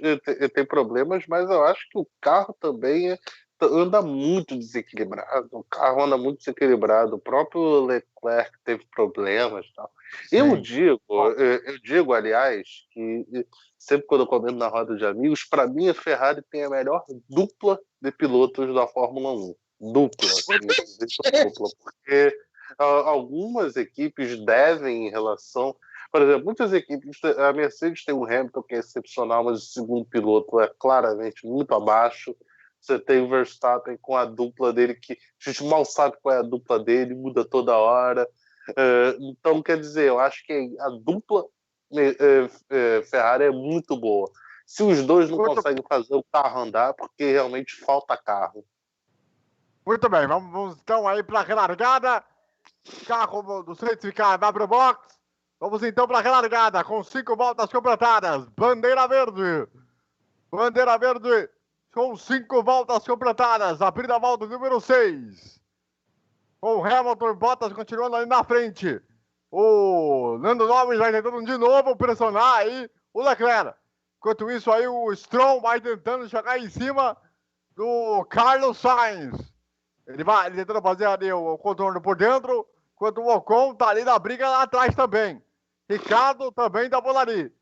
mas eu acho que o carro também anda muito desequilibrado. O carro anda muito desequilibrado. O próprio Leclerc teve problemas e tal. Eu digo, aliás, que sempre quando eu comento na roda de amigos, para mim a Ferrari tem a melhor dupla de pilotos da Fórmula 1. Dupla, porque algumas equipes devem em relação... Por exemplo, muitas equipes... A Mercedes tem o Hamilton, que é excepcional, mas o segundo piloto é claramente muito abaixo. Você tem o Verstappen com a dupla dele, que a gente mal sabe qual é a dupla dele, muda toda hora. Então, quer dizer, eu acho que a dupla Ferrari é muito boa. Se os dois não conseguem fazer o carro andar, porque realmente falta carro. Muito bem, vamos então aí para a relargada. Carro do safety car vai para o box. Vamos então para a relargada com 5 voltas completadas. Bandeira verde. Bandeira verde com 5 voltas completadas. Abrindo a volta número 6. Com o Hamilton e Bottas continuando ali na frente. O Nando Norris vai tentando de novo pressionar aí o Leclerc. Enquanto isso aí, o Stroll vai tentando chegar em cima do Carlos Sainz. Ele tentando fazer ali o contorno por dentro, enquanto o Ocon tá ali na briga lá atrás também. Ricardo também tá por ali.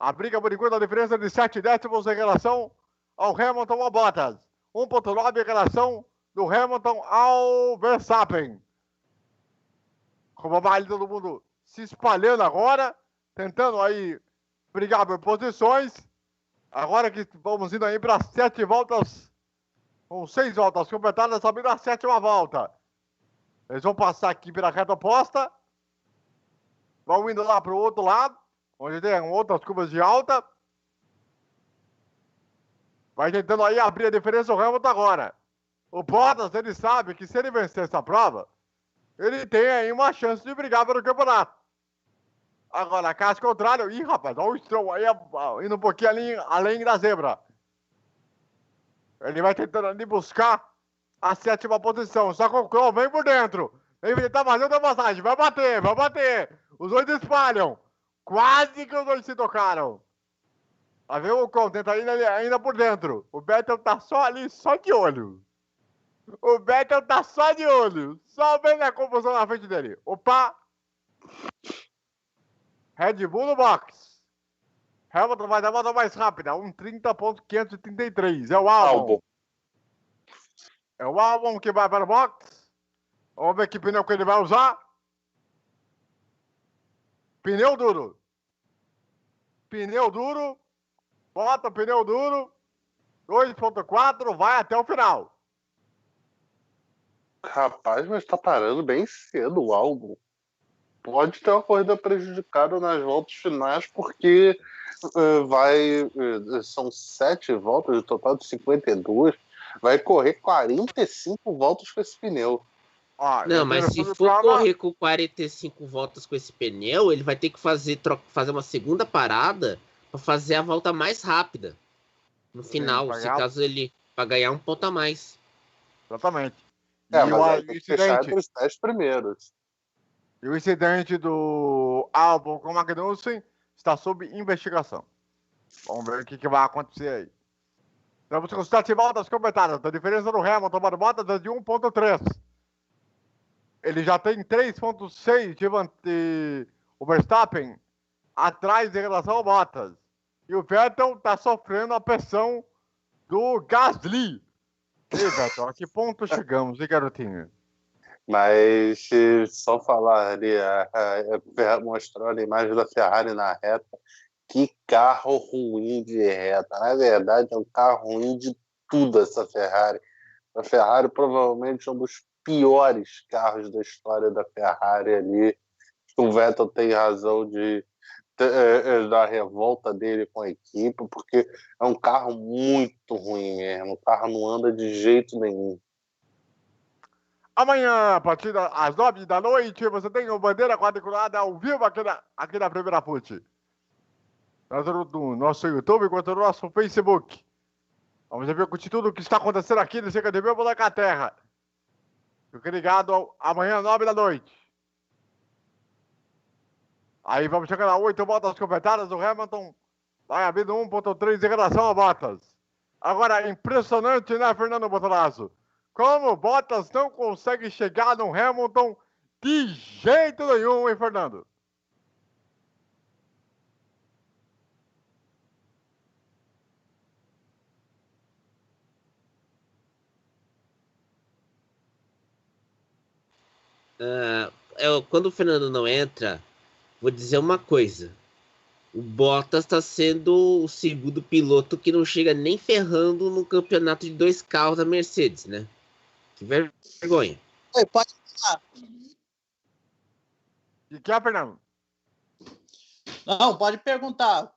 A briga, por enquanto, a diferença é de 7 décimos em relação ao Hamilton ao Bottas. 1,9 em relação do Hamilton ao Verstappen. Como vai todo mundo se espalhando agora, tentando aí brigar por posições. Agora que vamos indo aí para 7 voltas, com 6 voltas completadas, abrindo a 7ª volta. Eles vão passar aqui pela reta oposta. Vão indo lá para o outro lado, onde tem outras curvas de alta. Vai tentando aí abrir a diferença o Hamilton agora. O Bottas, ele sabe que se ele vencer essa prova, ele tem aí uma chance de brigar pelo campeonato. Agora, caso contrário, rapaz, olha o Stroll aí indo um pouquinho ali, além da zebra. Ele vai tentando ali buscar a 7ª posição. Só que o Ocon vem por dentro. Ele tá fazendo a passagem. Vai bater. Os dois espalham. Quase que os dois se tocaram. Vai ver o Ocon, tenta ainda por dentro. O Vettel tá só ali, só de olho. Só vendo a confusão na frente dele. Opa! Red Bull no box. Hamilton vai dar a volta mais rápida. 1:30.533. É o Albon. É o Albon que vai para o box. Vamos ver que pneu que ele vai usar. Pneu duro. Bota pneu duro. 2.4. Vai até o final. Rapaz, mas tá parando bem cedo o Albon. Pode ter uma corrida prejudicada nas voltas finais, porque são 7 voltas, no total de 52. Vai correr 45 voltas com esse pneu. Não, mas se for correr com 45 voltas com esse pneu, ele vai ter que fazer uma segunda parada para fazer a volta mais rápida no final, para ganhar um ponto a mais. Exatamente. Mas aí tem que fechar entre os 10 primeiros. E o incidente do Albon com o Magnussen está sob investigação. Vamos ver o que vai acontecer aí. Estamos com 7 voltas completadas. A diferença do Hamilton para o Bottas é de 1.3. Ele já tem 3.6 de o Verstappen atrás em relação ao Bottas. E o Vettel está sofrendo a pressão do Gasly. E Vettel, a que ponto chegamos, hein, garotinho? Mas só falar ali, mostrando a imagem da Ferrari na reta, que carro ruim de reta. Na verdade, é um carro ruim de tudo essa Ferrari. A Ferrari provavelmente é um dos piores carros da história da Ferrari ali. O Vettel tem razão da revolta dele com a equipe, porque é um carro muito ruim mesmo. O carro não anda de jeito nenhum. Amanhã, a partir das 9 da noite, você tem o Bandeira Quadriculada ao vivo aqui na Primeira Fute. Tanto no nosso YouTube quanto no nosso Facebook. Vamos repercutir tudo o que está acontecendo aqui no Cerca de Vivo da Inglaterra. Fique ligado amanhã, 9 da noite. Aí vamos chegar a 8 voltas completadas. O Hamilton vai abrindo 1.3 em relação a Bottas. Agora, impressionante, né, Fernando Bortolazzo? Como o Bottas não consegue chegar no Hamilton de jeito nenhum, hein, Fernando? Quando o Fernando não entra, vou dizer uma coisa. O Bottas está sendo o segundo piloto que não chega nem ferrando no campeonato de 2 carros da Mercedes, né? Que vergonha. Oi, pode falar. E que é, Fernando? Não, pode perguntar.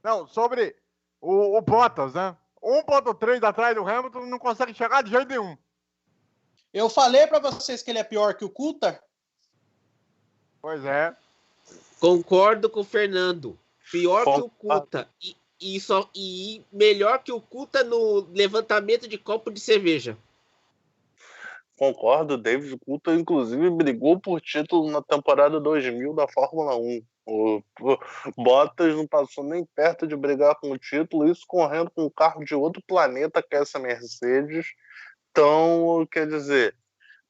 Não, sobre o Bottas, né? 1.3 atrás do Hamilton, não consegue chegar de jeito nenhum. Eu falei para vocês que ele é pior que o Coulthard. Pois é. Concordo com o Fernando. Pior que o Coulthard. E melhor que o Coulthard no levantamento de copo de cerveja. Concordo, David Coulthard inclusive brigou por título na temporada 2000 da Fórmula 1. O Bottas não passou nem perto de brigar com o título, isso correndo com um carro de outro planeta que é essa Mercedes. Então, quer dizer,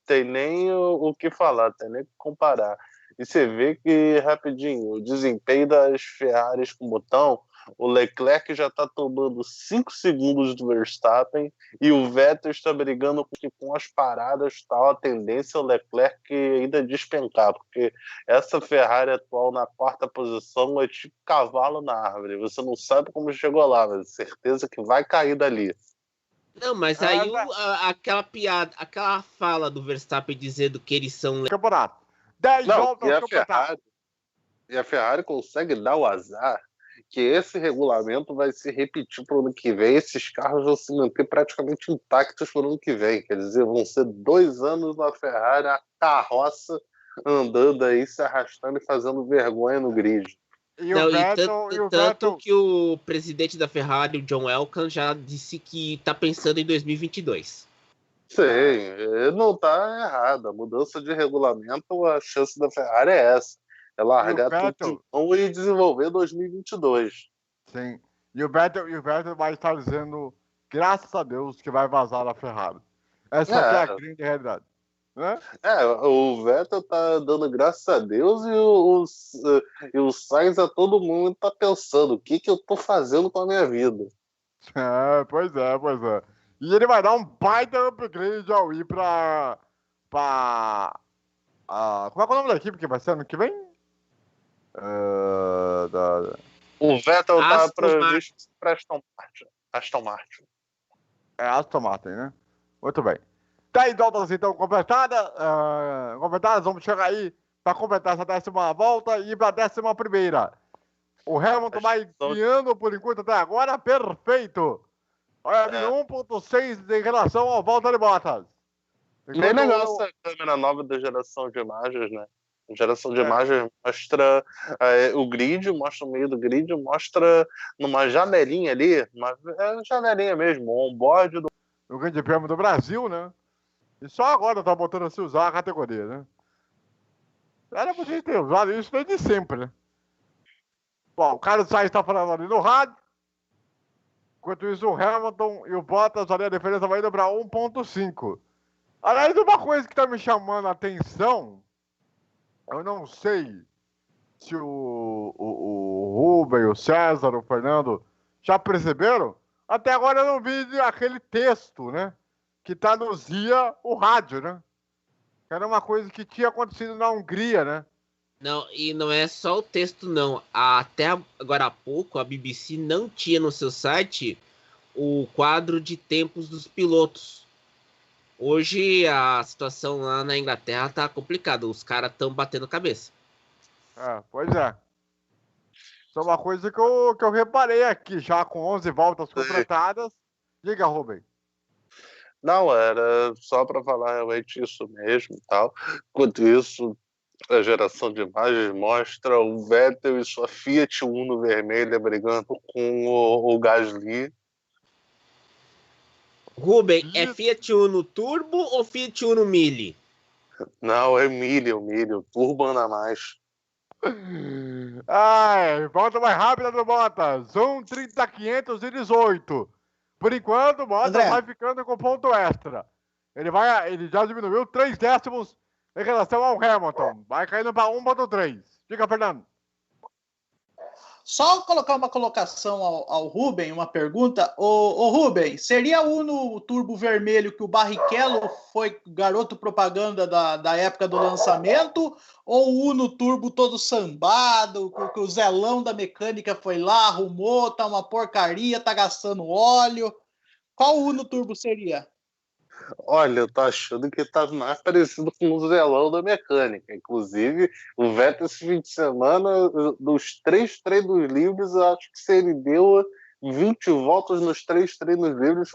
tem nem o que falar, tem nem o que comparar. E você vê que, rapidinho, o desempenho das Ferraris com botão, o Leclerc já está tomando 5 segundos do Verstappen e o Vettel está brigando com as paradas, tal, a tendência é o Leclerc ainda despencar, porque essa Ferrari atual na 4ª posição é tipo cavalo na árvore, você não sabe como chegou lá, mas certeza que vai cair dali. Não, mas aí aquela piada, aquela fala do Verstappen dizendo que eles são... Campeonato. 10 voltas e no campeonato. E a Ferrari consegue dar o azar que esse regulamento vai se repetir para o ano que vem. Esses carros vão se manter praticamente intactos para o ano que vem. Quer dizer, vão ser 2 anos na Ferrari, a carroça andando aí, se arrastando e fazendo vergonha no grid. Tanto que o presidente da Ferrari, o John Elkann, já disse que está pensando em 2022. Sim, não está errado. A mudança de regulamento, a chance da Ferrari é essa. É largar tudo e desenvolver 2022. Sim. E o Vettel vai estar dizendo, graças a Deus, que vai vazar a Ferrari. Essa aqui é a grande realidade. Né? O Vettel tá dando graças a Deus e o Sainz a todo mundo tá pensando, o que eu tô fazendo com a minha vida? Pois é. E ele vai dar um baita upgrade ao ir pra como é que é o nome da equipe que vai ser ano que vem? O Vettel tá previsto para Aston Martin. É Aston Martin, né? Muito bem. 10 voltas então completadas. Vamos chegar aí para completar essa 10ª volta e ir para a 11ª. O Hamilton vai guiando por enquanto até agora. Perfeito. Olha, 1.6 em relação ao Valtteri Bottas. Bem legal essa câmera nova da geração de imagens, né? A geração de imagens mostra o grid, mostra o meio do grid, mostra numa janelinha ali, uma janelinha mesmo, o on-board do Grande Prêmio do Brasil, né? E só agora tá botando a se usar a categoria, né? Era pra gente ter usado isso desde sempre, né? Bom, o Carlos Sainz tá falando ali no rádio. Enquanto isso, o Hamilton e o Bottas, ali a diferença vai indo pra 1.5. Aliás, uma coisa que tá me chamando a atenção, eu não sei se o Rubem, o César, o Fernando já perceberam. Até agora eu não vi aquele texto, né? Que traduzia o rádio, né? Era uma coisa que tinha acontecido na Hungria, né? Não, e não é só o texto, não. Até agora há pouco, a BBC não tinha no seu site o quadro de tempos dos pilotos. Hoje a situação lá na Inglaterra tá complicada. Os caras estão batendo cabeça. Pois é. Isso é uma coisa que eu reparei aqui, já com 11 voltas completadas. Diga, Rubem. Não, era só para falar realmente isso mesmo e tal. Enquanto isso, a geração de imagens mostra o Vettel e sua Fiat Uno vermelha brigando com o Gasly. Rubem, é Fiat Uno Turbo ou Fiat Uno Mille? Não, é Mille, Turbo anda mais. Volta mais rápida do Bottas. 1:30.518. Por enquanto, o Bottas vai ficando com ponto extra. Ele já diminuiu 3 décimos em relação ao Hamilton. Vai caindo para 1.3. Diga, Fernando. Só colocar uma colocação ao Rubem, uma pergunta. Ô Rubem, seria o Uno Turbo Vermelho que o Barrichello foi garoto propaganda da época do lançamento? Ou o Uno Turbo todo sambado, que o Zelão da mecânica foi lá, arrumou, tá uma porcaria, tá gastando óleo? Qual Uno Turbo seria? Olha, eu tô achando que tá mais parecido com o Zelão da mecânica. Inclusive, o Vettel esse fim de semana, dos 3 treinos livres, eu acho que ele deu 20 voltas nos 3 treinos livres.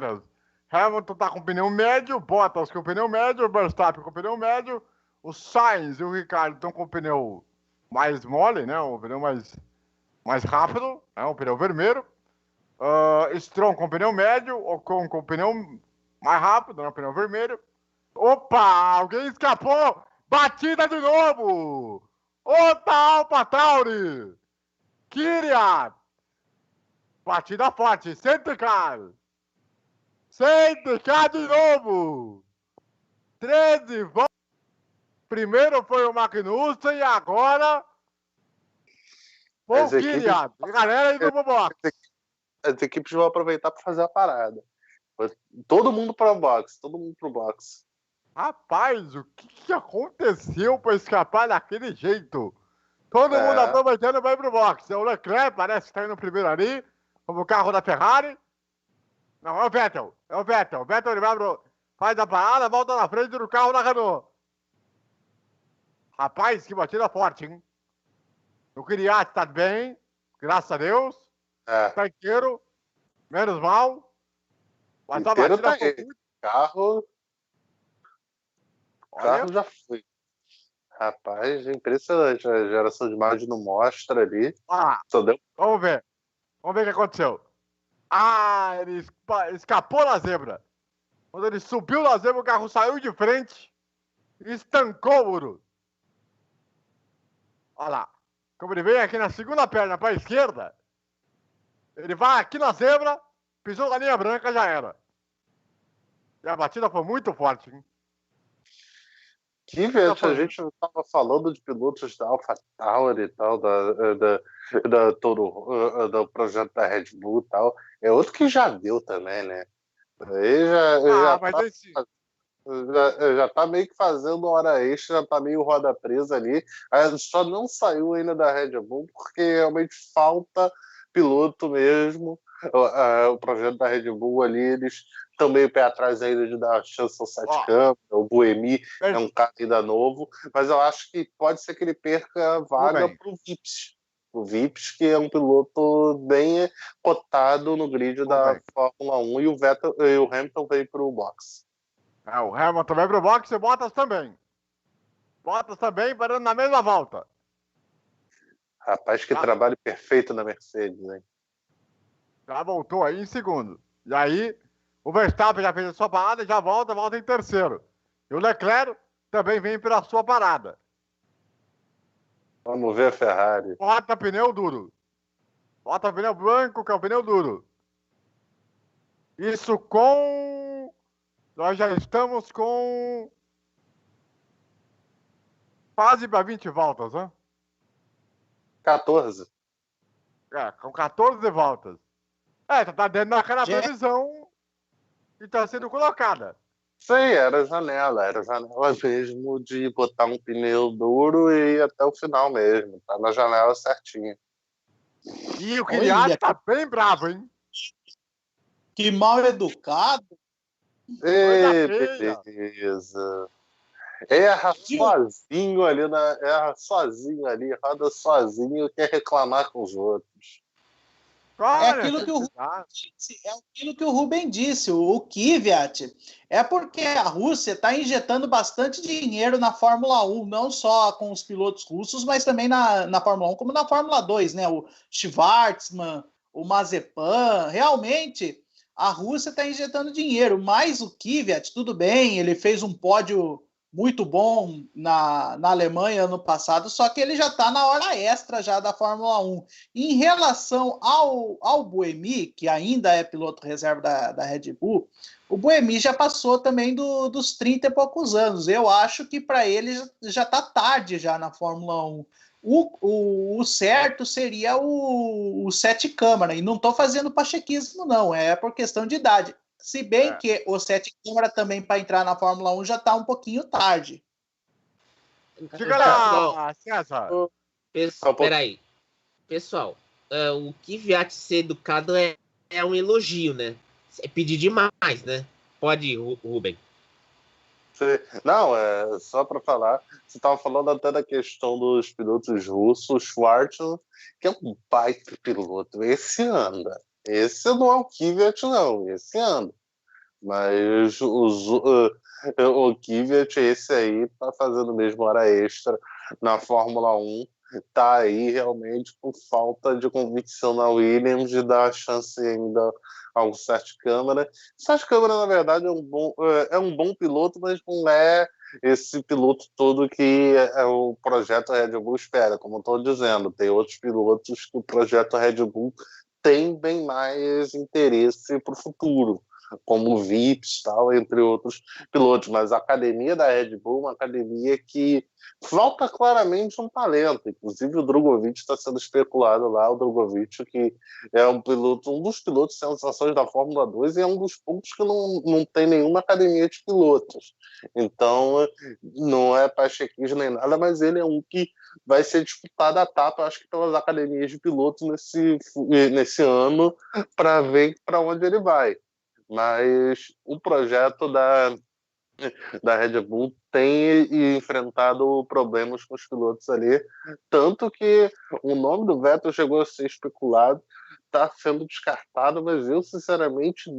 Hamilton tá com pneu médio, Bottas com pneu médio, o Verstappen com pneu médio, o Sainz e o Ricardo estão com o pneu mais mole, né? O pneu mais rápido, né? O pneu vermelho. Stroll com pneu médio, Ocon com pneu mais rápido, né? O pneu vermelho. Opa, alguém escapou! Batida de novo! Outra AlphaTauri! Kvyat! Batida forte, Centricar! Centricar de novo! 13 voltas. Primeiro foi o Magnussen e agora foi o Kvyat. Galera indo pro box. As equipes vão aproveitar para fazer a parada. Todo mundo pro box, todo mundo pro box. Rapaz, o que aconteceu para escapar daquele jeito? Todo mundo aproveitando vai pro box. O Leclerc parece que tá indo primeiro ali, como o carro da Ferrari. Não, é o Vettel. É o Vettel. O Vettel ele vai faz a parada, volta na frente do carro da Renault. Rapaz, que batida forte, hein? O Kvyat tá bem, graças a Deus. Tá inteiro, menos mal. Mas a batida Tá foi muito... O carro já foi. Rapaz, é impressionante. A geração de imagem não mostra ali. Vamos ver. Vamos ver o que aconteceu. Ele escapou na zebra. Quando ele subiu na zebra, o carro saiu de frente e estancou o muro. Olha lá. Como ele vem aqui na segunda perna para a esquerda, ele vai aqui na zebra, pisou na linha branca, já era. E a batida foi muito forte, hein? Kvyat, a gente não estava falando de pilotos da AlphaTauri e tal, do projeto da Red Bull e tal. É outro que já deu também, né? Aí já tá meio que fazendo hora extra, já tá meio roda presa ali. Aí só não saiu ainda da Red Bull porque realmente falta piloto mesmo. O projeto da Red Bull ali, eles estão meio pé atrás ainda de dar chance ao Sete Câmara. O Buemi é um cara ainda novo, mas eu acho que pode ser que ele perca a vaga pro Vips. O Vips, que é um piloto bem cotado no grid da Fórmula 1, e o Hamilton veio pro box. O Hamilton vai pro box e o Bottas também. Bottas também, parando na mesma volta. Rapaz, que trabalho perfeito na Mercedes, hein? Já voltou aí em segundo. E aí, o Verstappen já fez a sua parada, já volta em terceiro. E o Leclerc também vem pela sua parada. Vamos ver a Ferrari. Bota pneu duro. Bota pneu branco, que é o pneu duro. Isso com... Nós já estamos com... quase para 20 voltas, né? 14. Com 14 voltas. Tá dentro daquela previsão que tá sendo colocada. Sim, era janela mesmo de botar um pneu duro e ir até o final mesmo. Tá na janela certinho. E o Kvyat tá bem bravo, hein? Que mal educado. Beleza. Erra sozinho ali, roda sozinho, quer reclamar com os outros. É aquilo que o Rubem disse, o Kvyat. É porque a Rússia está injetando bastante dinheiro na Fórmula 1, não só com os pilotos russos, mas também na Fórmula 1, como na Fórmula 2, né? O Schwartzman, o Mazepan, realmente a Rússia está injetando dinheiro, mas o Kvyat, tudo bem, ele fez um pódio muito bom na Alemanha ano passado, só que ele já está na hora extra já da Fórmula 1. Em relação ao Buemi, que ainda é piloto reserva da Red Bull, o Buemi já passou também dos 30 e poucos anos. Eu acho que para ele já está tarde já na Fórmula 1. O certo seria o Sete Câmara, e não estou fazendo pachequismo não, é por questão de idade. Se bem que o Sete Câmara também para entrar na Fórmula 1 já está um pouquinho tarde. Diga lá, César. Peraí. Pessoal, o Kvyat ser educado é um elogio, né? É pedir demais, né? Pode ir, Rubem. Não, só para falar, você estava falando até da questão dos pilotos russos, o Schwartzman, que é um baita piloto, esse anda. Esse não é o Kvyat, não, esse anda. Mas o Kvyat, esse aí, tá fazendo mesmo hora extra na Fórmula 1. tá aí realmente por falta de convicção na Williams de dar a chance ainda ao Sérgio Câmara. Sérgio Câmara, na verdade, é um bom piloto, mas não é esse piloto todo que o projeto Red Bull espera, como eu estou dizendo. Tem outros pilotos que o projeto Red Bull tem bem mais interesse para o futuro, como o Vips, tal, entre outros pilotos. Mas a academia da Red Bull é uma academia que falta claramente um talento. Inclusive o Drogovic está sendo especulado lá, o Drogovic, que é um dos pilotos sensações da Fórmula 2 e é um dos poucos que não tem nenhuma academia de pilotos. Então, não é pachequismo nem nada, mas ele é um que vai ser disputado a etapa, acho que pelas academias de pilotos nesse ano, para ver para onde ele vai. Mas o projeto da Red Bull tem enfrentado problemas com os pilotos ali, tanto que o nome do Vettel chegou a ser especulado, está sendo descartado, mas eu, sinceramente,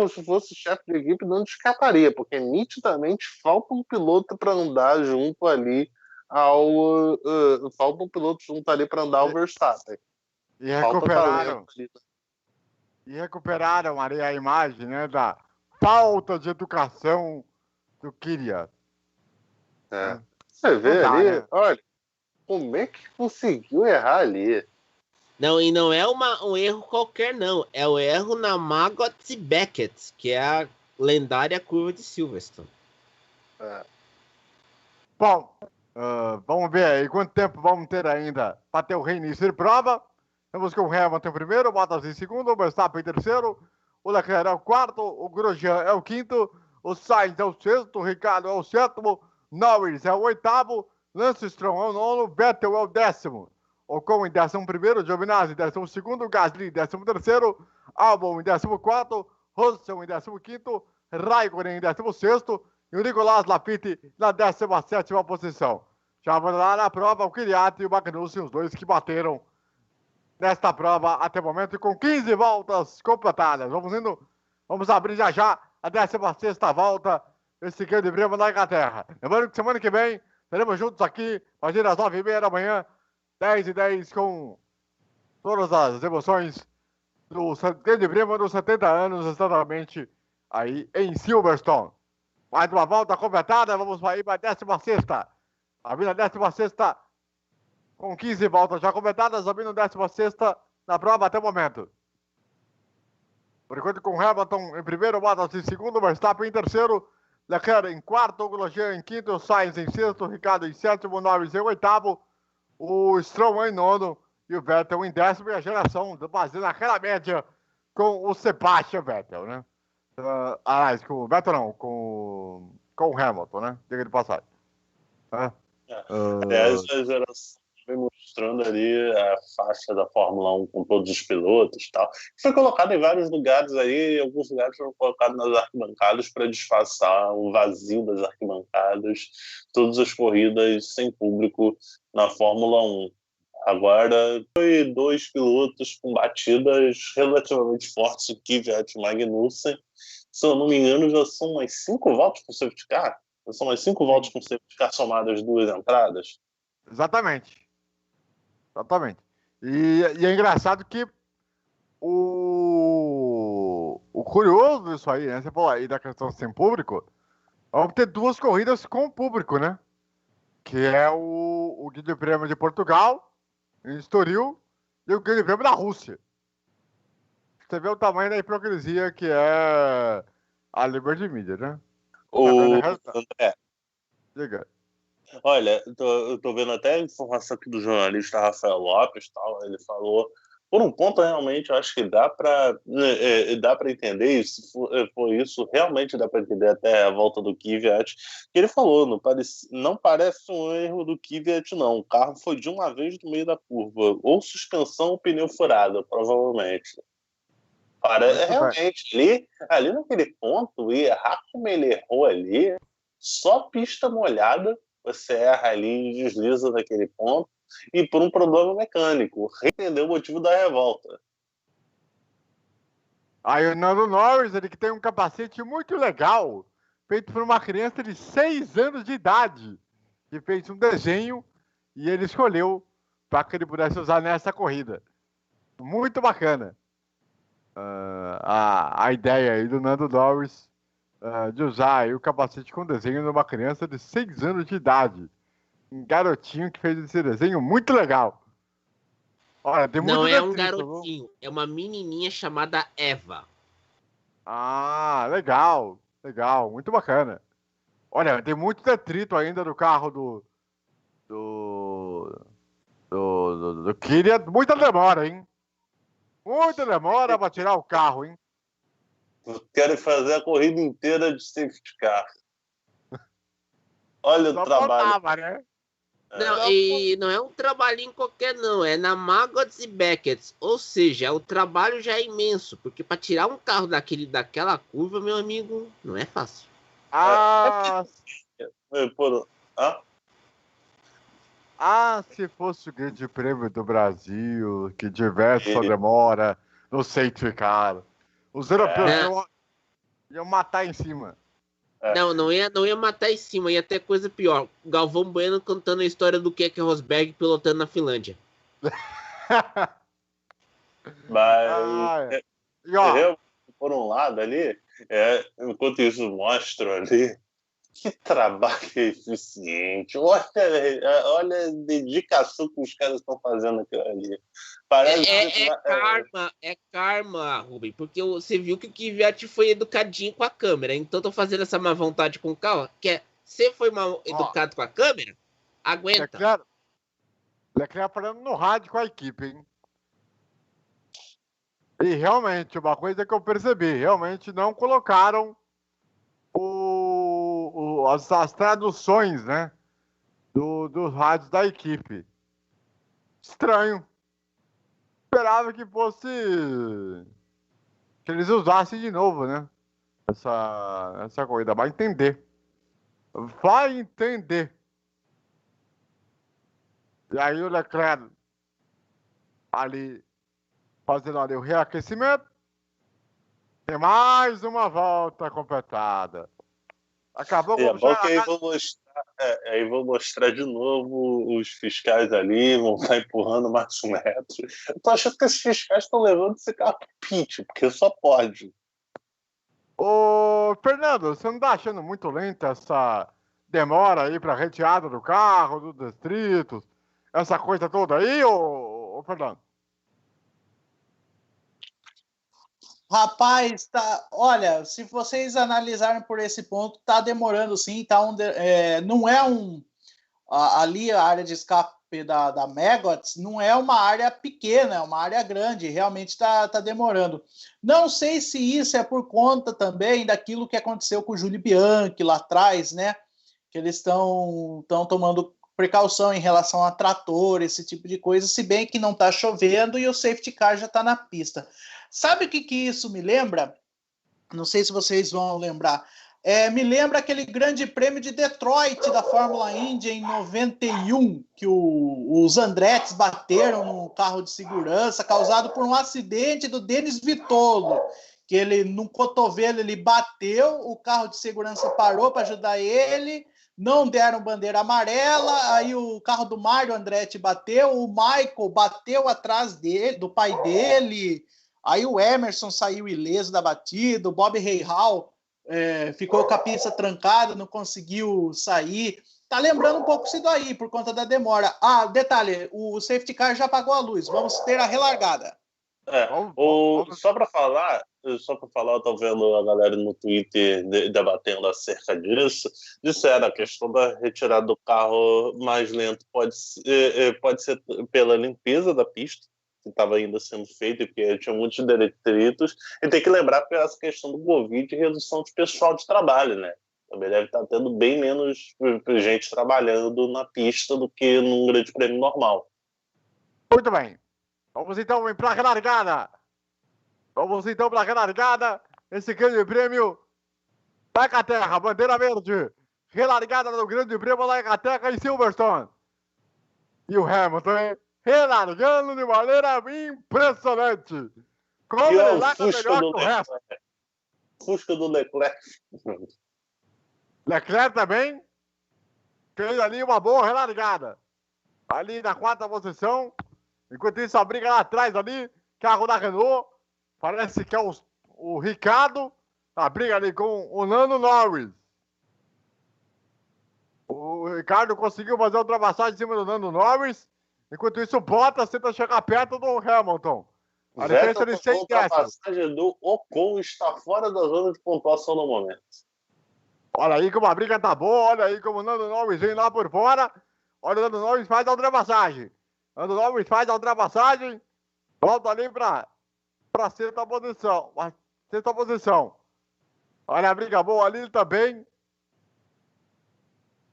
se fosse chefe de equipe, não descartaria, porque nitidamente falta um piloto para andar junto ali falta um piloto junto ali para andar ao Verstappen. E recuperaram ali a imagem, né, da falta de educação do Kvyat. Você vê ali, né? Olha, como é que conseguiu errar ali? Não, e não é um erro qualquer, não. É o erro na Maggots e Beckett, que é a lendária curva de Silverstone. Bom, vamos ver aí quanto tempo vamos ter ainda para ter o reinício de prova. Temos com o Hamilton em primeiro, o Bottas em segundo, o Verstappen em terceiro, o Leclerc é o quarto, o Grosjean é o quinto, o Sainz é o sexto, o Ricciardo é o sétimo, Norris é o oitavo, Lance Stroll é o nono, Vettel é o décimo, Ocon em 11º, Giovinazzi em 12º, Gasly em 13º, Albon em 14º, Russell em 15º, Raikkonen em 16º e o Nicolas Latifi na 17ª posição. Já vão lá na prova o Kvyat e o Magnussen, os dois que bateram nesta prova até o momento com 15 voltas completadas. Vamos abrir já a 16ª volta desse grande prêmio da Inglaterra. Lembrando que semana que vem estaremos juntos aqui a partir das 9h30 da manhã, 10h10, com todas as emoções do grande prêmio dos 70 anos, exatamente aí em Silverstone. Mais uma volta completada, vamos aí para a 16ª. Abrindo a 16ª com 15 voltas já completadas, abrindo a 16ª na prova até o momento. Por enquanto com Hamilton em primeiro, Bottas em segundo, Verstappen em terceiro, Leclerc em quarto, Grosjean em quinto, Sainz em sexto, Ricciardo em sétimo, Norris em oitavo, o Stroll em nono e o Vettel em décimo, e a geração fazendo aquela média com o Sebastian Vettel, né? Aliás, com o Vettel não, com o Hamilton, né? Diga de passagem. Aliás, a geração vem mostrando ali a faixa da Fórmula 1 com todos os pilotos e tal. Foi colocado em vários lugares aí, alguns lugares foram colocados nas arquibancadas para disfarçar o vazio das arquibancadas, todas as corridas sem público na Fórmula 1. Agora, foi 2 pilotos com batidas relativamente fortes, o Kvyat e o Magnussen. Se eu não me engano, já são umas 5 voltas com safety car? Já são umas 5 voltas com safety car somadas as 2 entradas? Exatamente. E é engraçado que o curioso disso aí, né? Você falou aí da questão sem público, vamos ter 2 corridas com público, né? Que é o Grande Prêmio de Portugal, em Estoril, e o Grande Prêmio da Rússia. Você vê o tamanho da hipocrisia que é a Liberty Media, né? André, diga. Olha, eu tô vendo até a informação aqui do jornalista Rafael Lopes, tal. Ele falou, por um ponto, realmente, eu acho que dá para entender, e se for isso, realmente dá para entender até a volta do Kvyat, que ele falou, não parece um erro do Kvyat, não. O carro foi de uma vez no meio da curva, ou suspensão ou pneu furado, provavelmente. Realmente, ali naquele ponto, errar como ele errou ali, só pista molhada, você erra ali e desliza naquele ponto, e por um problema mecânico. Entendeu o motivo da revolta. Aí o Nando Norris, ele que tem um capacete muito legal, feito por uma criança de 6 anos de idade, que fez um desenho e ele escolheu para que ele pudesse usar nessa corrida. Muito bacana a ideia aí do Lando Norris de usar aí o capacete com desenho de uma criança de 6 anos de idade. Um garotinho que fez esse desenho muito legal. Olha, tem muito Não é um detrito, garotinho, é uma menininha chamada Eva. Ah, legal, legal, muito bacana. Olha, tem muito detrito ainda do carro do Kylian. Muita demora, hein? Muita demora para tirar o carro, hein? Querem fazer a corrida inteira de safety car. Olha Só o trabalho. faltava, né? Não, e não é um trabalhinho qualquer, não. É na Maggots e Beckett. Ou seja, o trabalho já é imenso. Porque para tirar um carro daquela curva, meu amigo, não é fácil. Se fosse o Grande Prêmio do Brasil, que tivesse essa demora no safety car, os europeus iam matar em cima. Não ia matar em cima, ia ter coisa pior. Galvão Bueno contando a história do Keke Rosberg pilotando na Finlândia. Mas, por um lado ali, enquanto isso mostra ali, que trabalho eficiente. Olha a dedicação que os caras estão fazendo aquilo ali. É karma, Rubem, porque você viu que o Kvyat foi educadinho com a câmera, então tô fazendo essa má vontade com o carro, você foi mal educado com a câmera, aguenta. Leclerc falando no rádio com a equipe, hein? E realmente, uma coisa que eu percebi, realmente não colocaram as traduções, né? Dos rádios da equipe. Estranho. Esperava que fosse... que eles usassem de novo, né? Essa corrida. Vai entender. Vai entender. E aí o Leclerc ali fazendo ali o reaquecimento. Tem mais uma volta completada. Acabou com aí vou mostrar de novo os fiscais ali, vão estar empurrando mais um metro. Eu tô achando que esses fiscais estão levando esse carro pro pit, porque só pode. Ô, Fernando, você não tá achando muito lenta essa demora aí pra retirada do carro, dos detritos, essa coisa toda aí, ô Fernando? Rapaz, olha, se vocês analisarem por esse ponto, tá demorando sim, não é ali a área de escape da Maggots não é uma área pequena, é uma área grande, realmente tá demorando. Não sei se isso é por conta também daquilo que aconteceu com o Júlio Bianchi lá atrás, né? Que eles estão tomando precaução em relação a trator, esse tipo de coisa, se bem que não tá chovendo e o safety car já tá na pista. Sabe o que isso me lembra? Não sei se vocês vão lembrar. Me lembra aquele grande prêmio de Detroit da Fórmula Indy em 91, que os Andretti bateram no carro de segurança, causado por um acidente do Denis Vitolo, que ele, num cotovelo, ele bateu, o carro de segurança parou para ajudar ele, não deram bandeira amarela, aí o carro do Mario Andretti bateu, o Michael bateu atrás do pai dele, aí o Emerson saiu ileso da batida, o Bob Rahal ficou com a pista trancada, não conseguiu sair. Tá lembrando um pouco isso daí, por conta da demora. Detalhe, o safety car já apagou a luz, vamos ter a relargada. Só para falar, eu tô vendo a galera no Twitter debatendo acerca disso, disseram a questão da retirada do carro mais lento pode ser pela limpeza da pista, que estava ainda sendo feito, porque tinha muitos detritos, e tem que lembrar que essa questão do Covid e redução de pessoal de trabalho, né? Também deve estar tendo bem menos gente trabalhando na pista do que num grande prêmio normal. Muito bem. Vamos então para a relargada. Esse grande prêmio da Inglaterra, bandeira verde. Relargada do grande prêmio da Inglaterra em Silverstone. E o Hamilton relargando de maneira impressionante. Como ele larga melhor que o resto. Fusca do Leclerc. Leclerc também fez ali uma boa relargada. ali na 4ª posição. Enquanto isso, a briga lá atrás ali, carro da Renault, parece que é o Ricardo, a briga ali com o Lando Norris. O Ricardo conseguiu fazer a ultrapassagem em cima do Lando Norris, enquanto isso o Bottas tenta chegar perto do Hamilton. A diferença de 6 décimos. A ultrapassagem do Ocon está fora da zona de pontuação no momento. Olha aí como a briga tá boa, olha aí como o Lando Norris vem lá por fora. Olha o Lando Norris faz a ultrapassagem. Lando Norris faz a ultrapassagem, volta ali para 6ª posição. 6ª posição. Olha a briga boa ali também.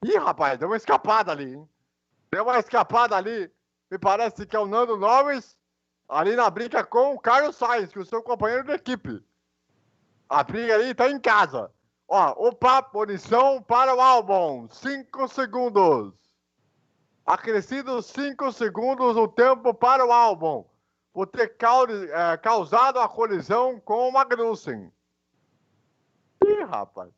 Ih, rapaz, deu uma escapada ali, hein? Deu uma escapada ali. Me parece que é o Lando Norris ali na briga com o Carlos Sainz, que é o seu companheiro de equipe. A briga ali tá em casa. Ó, opa, punição para o Albon. 5 segundos. Acrescido 5 segundos o tempo para o Albon por ter causado a colisão com o Magnussen. Ih, rapaz.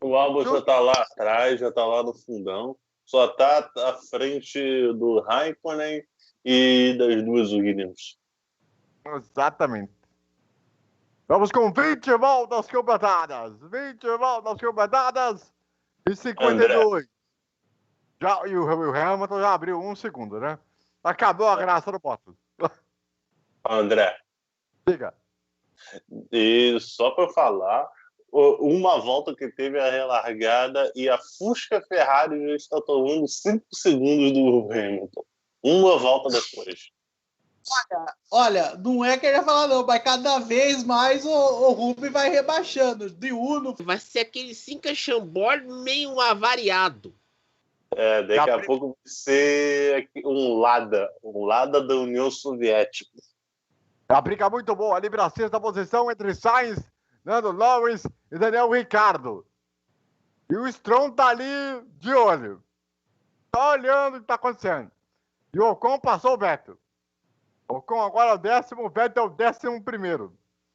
O Albon já tá lá atrás, já tá lá no fundão. Só tá à frente do Raikkonen e das duas Williams. Exatamente. Vamos com 20 voltas completadas. 20 voltas completadas e 52. Já, e o Hamilton já abriu 1 segundo, né? Acabou a graça do Bottas. André. Diga. E só para falar, uma volta que teve a relargada e a Fusca Ferrari já está tomando 5 segundos do Hamilton. Uma volta depois. Olha, não é que eu ia falar não, mas cada vez mais o Rubens vai rebaixando. De Uno. Vai ser aquele Cinca Chambord meio avariado. Daqui a pouco vai ser um Lada da União Soviética. A briga muito boa ali para a 6ª posição entre Sainz, Lando Norris e Daniel Ricciardo. E o Stroll tá ali de olho. Tá olhando o que tá acontecendo. E o Ocon passou o Vettel. O Ocon agora é o 10º, o Vettel é o 11º.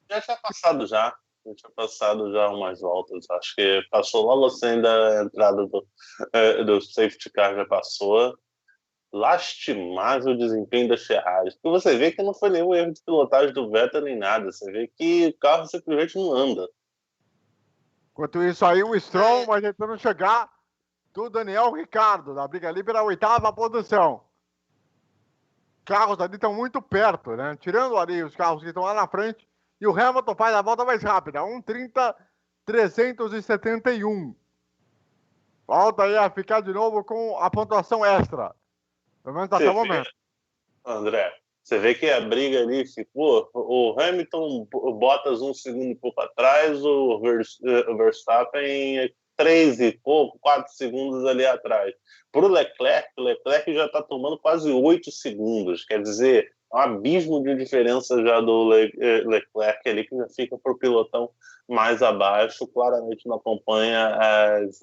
Já tinha passado já. Tinha passado já umas voltas. Acho que passou logo assim da entrada do safety car, já passou. Lastimável o desempenho da Ferrari. Porque você vê que não foi nenhum erro de pilotagem do Vettel nem nada. Você vê que o carro simplesmente não anda. Enquanto isso aí, o Stroll vai tentando chegar do Daniel Ricciardo, na briga ali pela 8ª posição. Carros ali estão muito perto, né? Tirando ali os carros que estão lá na frente. E o Hamilton faz a volta mais rápida, 1:30.371. Volta aí a ficar de novo com a pontuação extra. Pelo menos até o momento. André, você vê que a briga ali ficou. O Hamilton, o Bottas 1 segundo e pouco atrás, o Verstappen 3 e pouco, 4 segundos ali atrás. Para o Leclerc já está tomando quase 8 segundos. Quer dizer, é um abismo de diferença já do Leclerc ali, que já fica por pilotão mais abaixo, claramente não acompanha as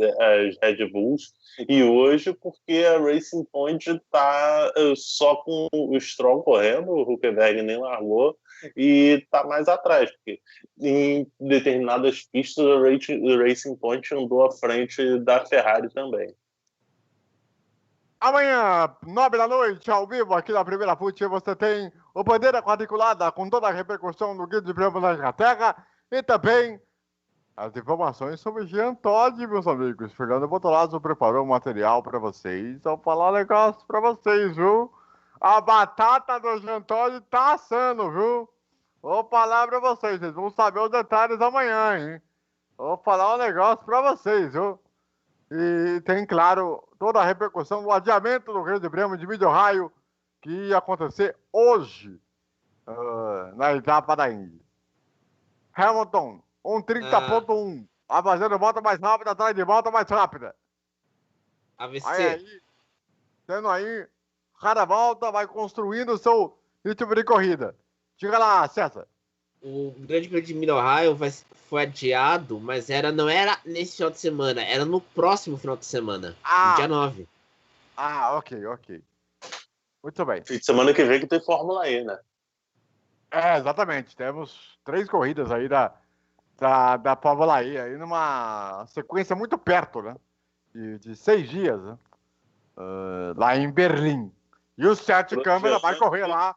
Red Bulls. E hoje, porque a Racing Point está só com o Stroll correndo, o Hülkenberg nem largou, e está mais atrás, porque em determinadas pistas a Racing Point andou à frente da Ferrari também. Amanhã, 9h, ao vivo, aqui na Primeira Fute, você tem o Bandeira Quadriculada com toda a repercussão do Guia de Prêmio da Inglaterra e também as informações sobre Jean Todt, meus amigos. Fernando Botolazzo preparou um material para vocês. Vou falar um negócio para vocês, viu? A batata do Jean Todt tá assando, viu? Vou falar para vocês vão saber os detalhes amanhã, hein? Vou falar um negócio para vocês, viu? E tem, claro, toda a repercussão do adiamento do Grande Prêmio de Mid-Ohio, que ia acontecer hoje, na etapa da Indy. Hamilton, 1:30.1, a fazendo volta mais rápida, atrás de volta mais rápida. AVC. Aí, tendo aí, cada volta vai construindo o seu ritmo de corrida. Diga lá, César. O Grande Prêmio de Mid-Ohio foi adiado, mas não era nesse final de semana, era no próximo final de semana, no dia 9. Ok. Muito bem. Fim de semana que vem que tem Fórmula E, né? Exatamente. Temos 3 corridas aí da Fórmula E, aí numa sequência muito perto, né? De 6 dias, né? lá em Berlim. E o Sete Grosjean Câmara vai correr lá.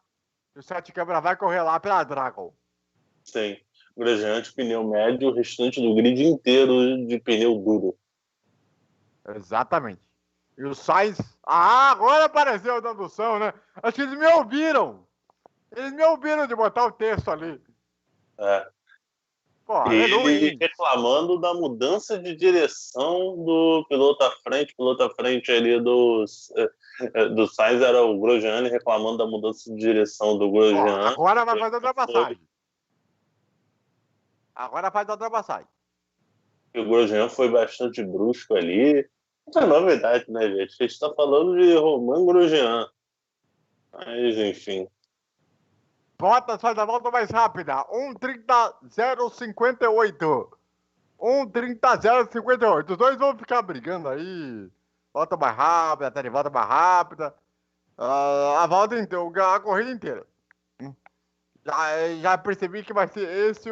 E o Sete Câmara vai correr lá pela Dragon. Sim. Grosjean de pneu médio, o restante do grid inteiro de pneu duro. Exatamente. E o Sainz... agora apareceu a tradução, né? Acho que eles me ouviram. Eles me ouviram de botar o texto ali. Pô, ele reclamando da mudança de direção do piloto à frente ali do Sainz era o Grosjean, reclamando da mudança de direção do Grosjean. Agora vai fazer a ultrapassagem. Agora faz a ultrapassagem. O Grosjean foi bastante brusco ali. Não é novidade, né, gente? A gente está falando de Romain Grosjean. Mas, enfim. Bottas faz a volta mais rápida. 1:30.058. 1:30.058. Os dois vão ficar brigando aí. Volta mais rápida, até de volta mais rápida. A volta inteira, a corrida inteira. Já percebi que vai ser esse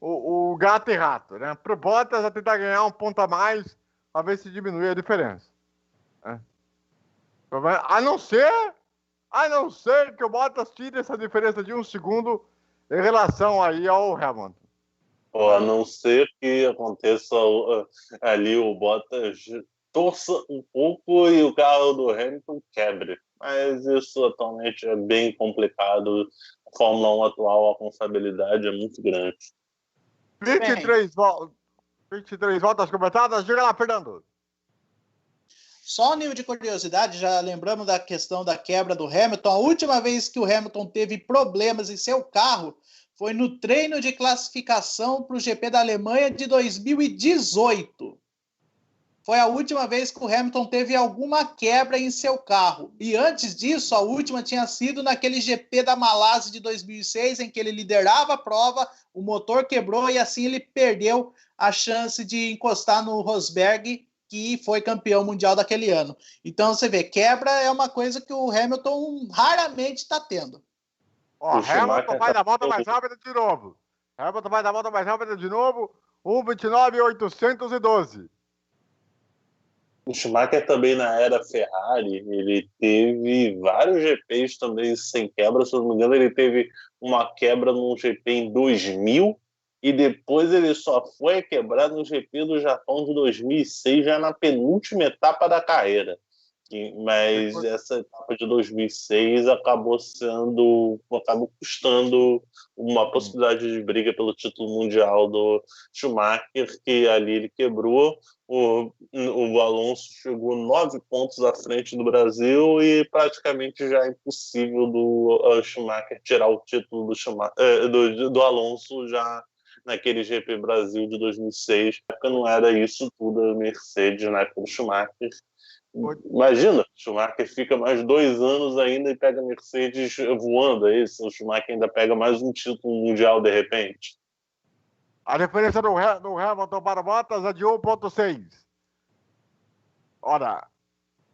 o gato e rato, né? Pro Bottas já tentar ganhar um ponto a mais, pra ver se diminui a diferença. A não ser que o Bottas tire essa diferença de 1 segundo em relação aí ao Hamilton. A não ser que aconteça ali o Bottas torça um pouco e o carro do Hamilton quebre. Mas isso atualmente é bem complicado. A Fórmula 1 atual, a responsabilidade é muito grande. 23 voltas completadas. Diga lá, Fernando. Só um nível de curiosidade, já lembramos da questão da quebra do Hamilton. A última vez que o Hamilton teve problemas em seu carro foi no treino de classificação para o GP da Alemanha de 2018. Foi a última vez que o Hamilton teve alguma quebra em seu carro. E antes disso, a última tinha sido naquele GP da Malásia de 2006, em que ele liderava a prova, o motor quebrou e assim ele perdeu a chance de encostar no Rosberg, que foi campeão mundial daquele ano. Então, você vê, quebra é uma coisa que o Hamilton raramente está tendo. Hamilton vai dar volta mais rápida de novo. 1:29.812. O Schumacher também, na era Ferrari, ele teve vários GPs também sem quebra. Se eu não me engano, ele teve uma quebra num GP em 2000 e depois ele só foi quebrar no GP do Japão de 2006, já na penúltima etapa da carreira. Mas essa etapa de 2006 acabou custando uma possibilidade de briga pelo título mundial do Schumacher, que ali ele quebrou. O Alonso chegou 9 pontos à frente do Brasil e praticamente já é impossível do Schumacher tirar o título do Alonso já naquele GP Brasil de 2006. Na época não era isso tudo a Mercedes, na época do Schumacher. Imagina, o Schumacher fica mais 2 anos ainda e pega a Mercedes voando, é isso? O Schumacher ainda pega mais um título mundial de repente. A diferença do Hamilton para Bottas é de 1,6. Ora,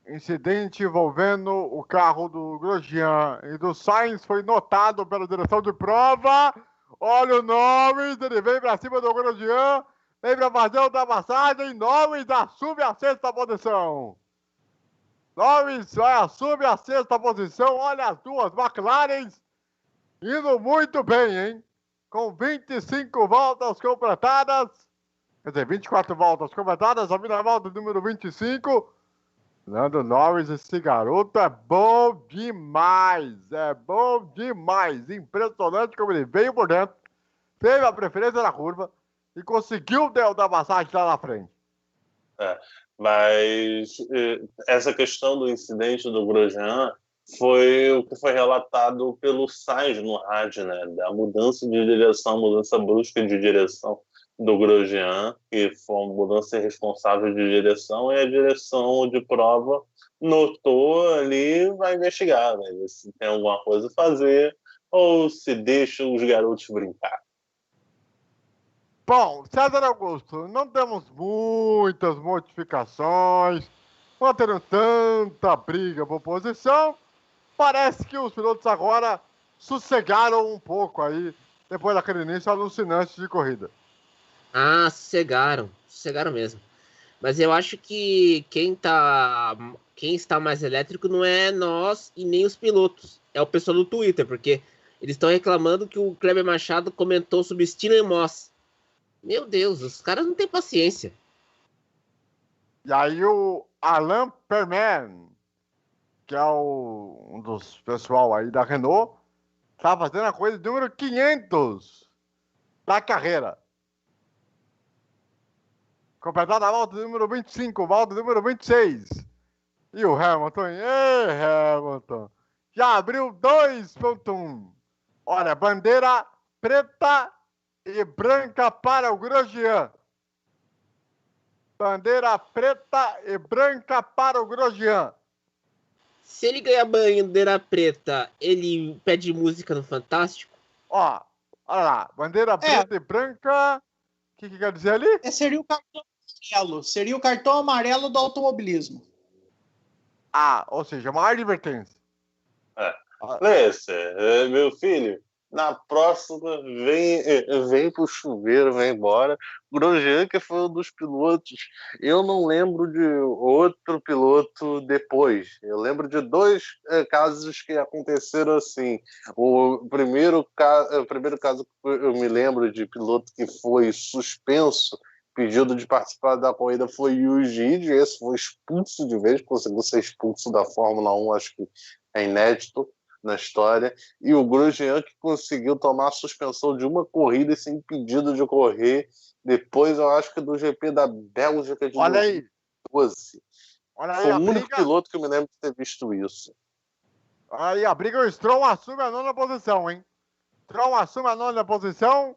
incidente envolvendo o carro do Grosjean e do Sainz foi notado pela direção de prova. Olha o Norris, ele vem para cima do Grosjean, vem para fazer a ultrapassagem. Norris assume a 6ª posição. Norris assume a 6ª posição. Olha as duas McLarens indo muito bem, hein? Com 25 voltas completadas. Quer dizer, 24 voltas completadas. A minha volta número 25. Lando Norris, esse garoto é bom demais. É bom demais. Impressionante como ele veio por dentro. Teve a preferência na curva e conseguiu dar a passagem lá na frente. Mas essa questão do incidente do Grosjean foi o que foi relatado pelo Sainz no rádio, né? Da mudança de direção, mudança brusca de direção do Grosjean, que foi uma mudança irresponsável de direção, e a direção de prova notou ali, vai investigar, né? Se tem alguma coisa a fazer ou se deixa os garotos brincar. Bom, César Augusto, não temos muitas modificações, não tendo tanta briga por posição. Parece que os pilotos agora sossegaram um pouco aí, depois daquele início alucinante de corrida. Sossegaram mesmo. Mas eu acho que quem está mais elétrico não é nós e nem os pilotos. É o pessoal do Twitter, porque eles estão reclamando que o Kleber Machado comentou sobre Stillen Moss. Meu Deus, os caras não têm paciência. E aí o Alain Perman, que é um dos pessoal aí da Renault, tá fazendo a coisa de número 500 da carreira. Completada a volta número 25, volta número 26. E o Hamilton, Hamilton, já abriu 2.1. Olha, bandeira preta e branca para o Grosjean. Bandeira preta e branca para o Grosjean. Se ele ganhar bandeira preta, ele pede música no Fantástico? Ó, olha lá, bandeira preta e branca. O que quer dizer ali? Seria o cartão amarelo. Seria o cartão amarelo do automobilismo. Ah, ou seja, uma advertência. Lessa, meu filho, na próxima vem pro chuveiro, vem embora. Grosjean, que foi um dos pilotos, eu não lembro de outro piloto depois. Eu lembro de 2 casos que aconteceram assim. O primeiro caso que eu me lembro de piloto que foi suspenso, pedido de participar da corrida, foi Yuji, esse foi expulso de vez, conseguiu ser expulso da Fórmula 1, acho que é inédito na história, e o Grosjean que conseguiu tomar a suspensão de uma corrida e ser impedido de correr depois, eu acho que do GP da Bélgica de 2012. Olha aí, foi o único piloto que eu me lembro de ter visto isso. Aí a briga, o Stroll assume a 9ª posição, hein? Stroll assume a 9ª posição,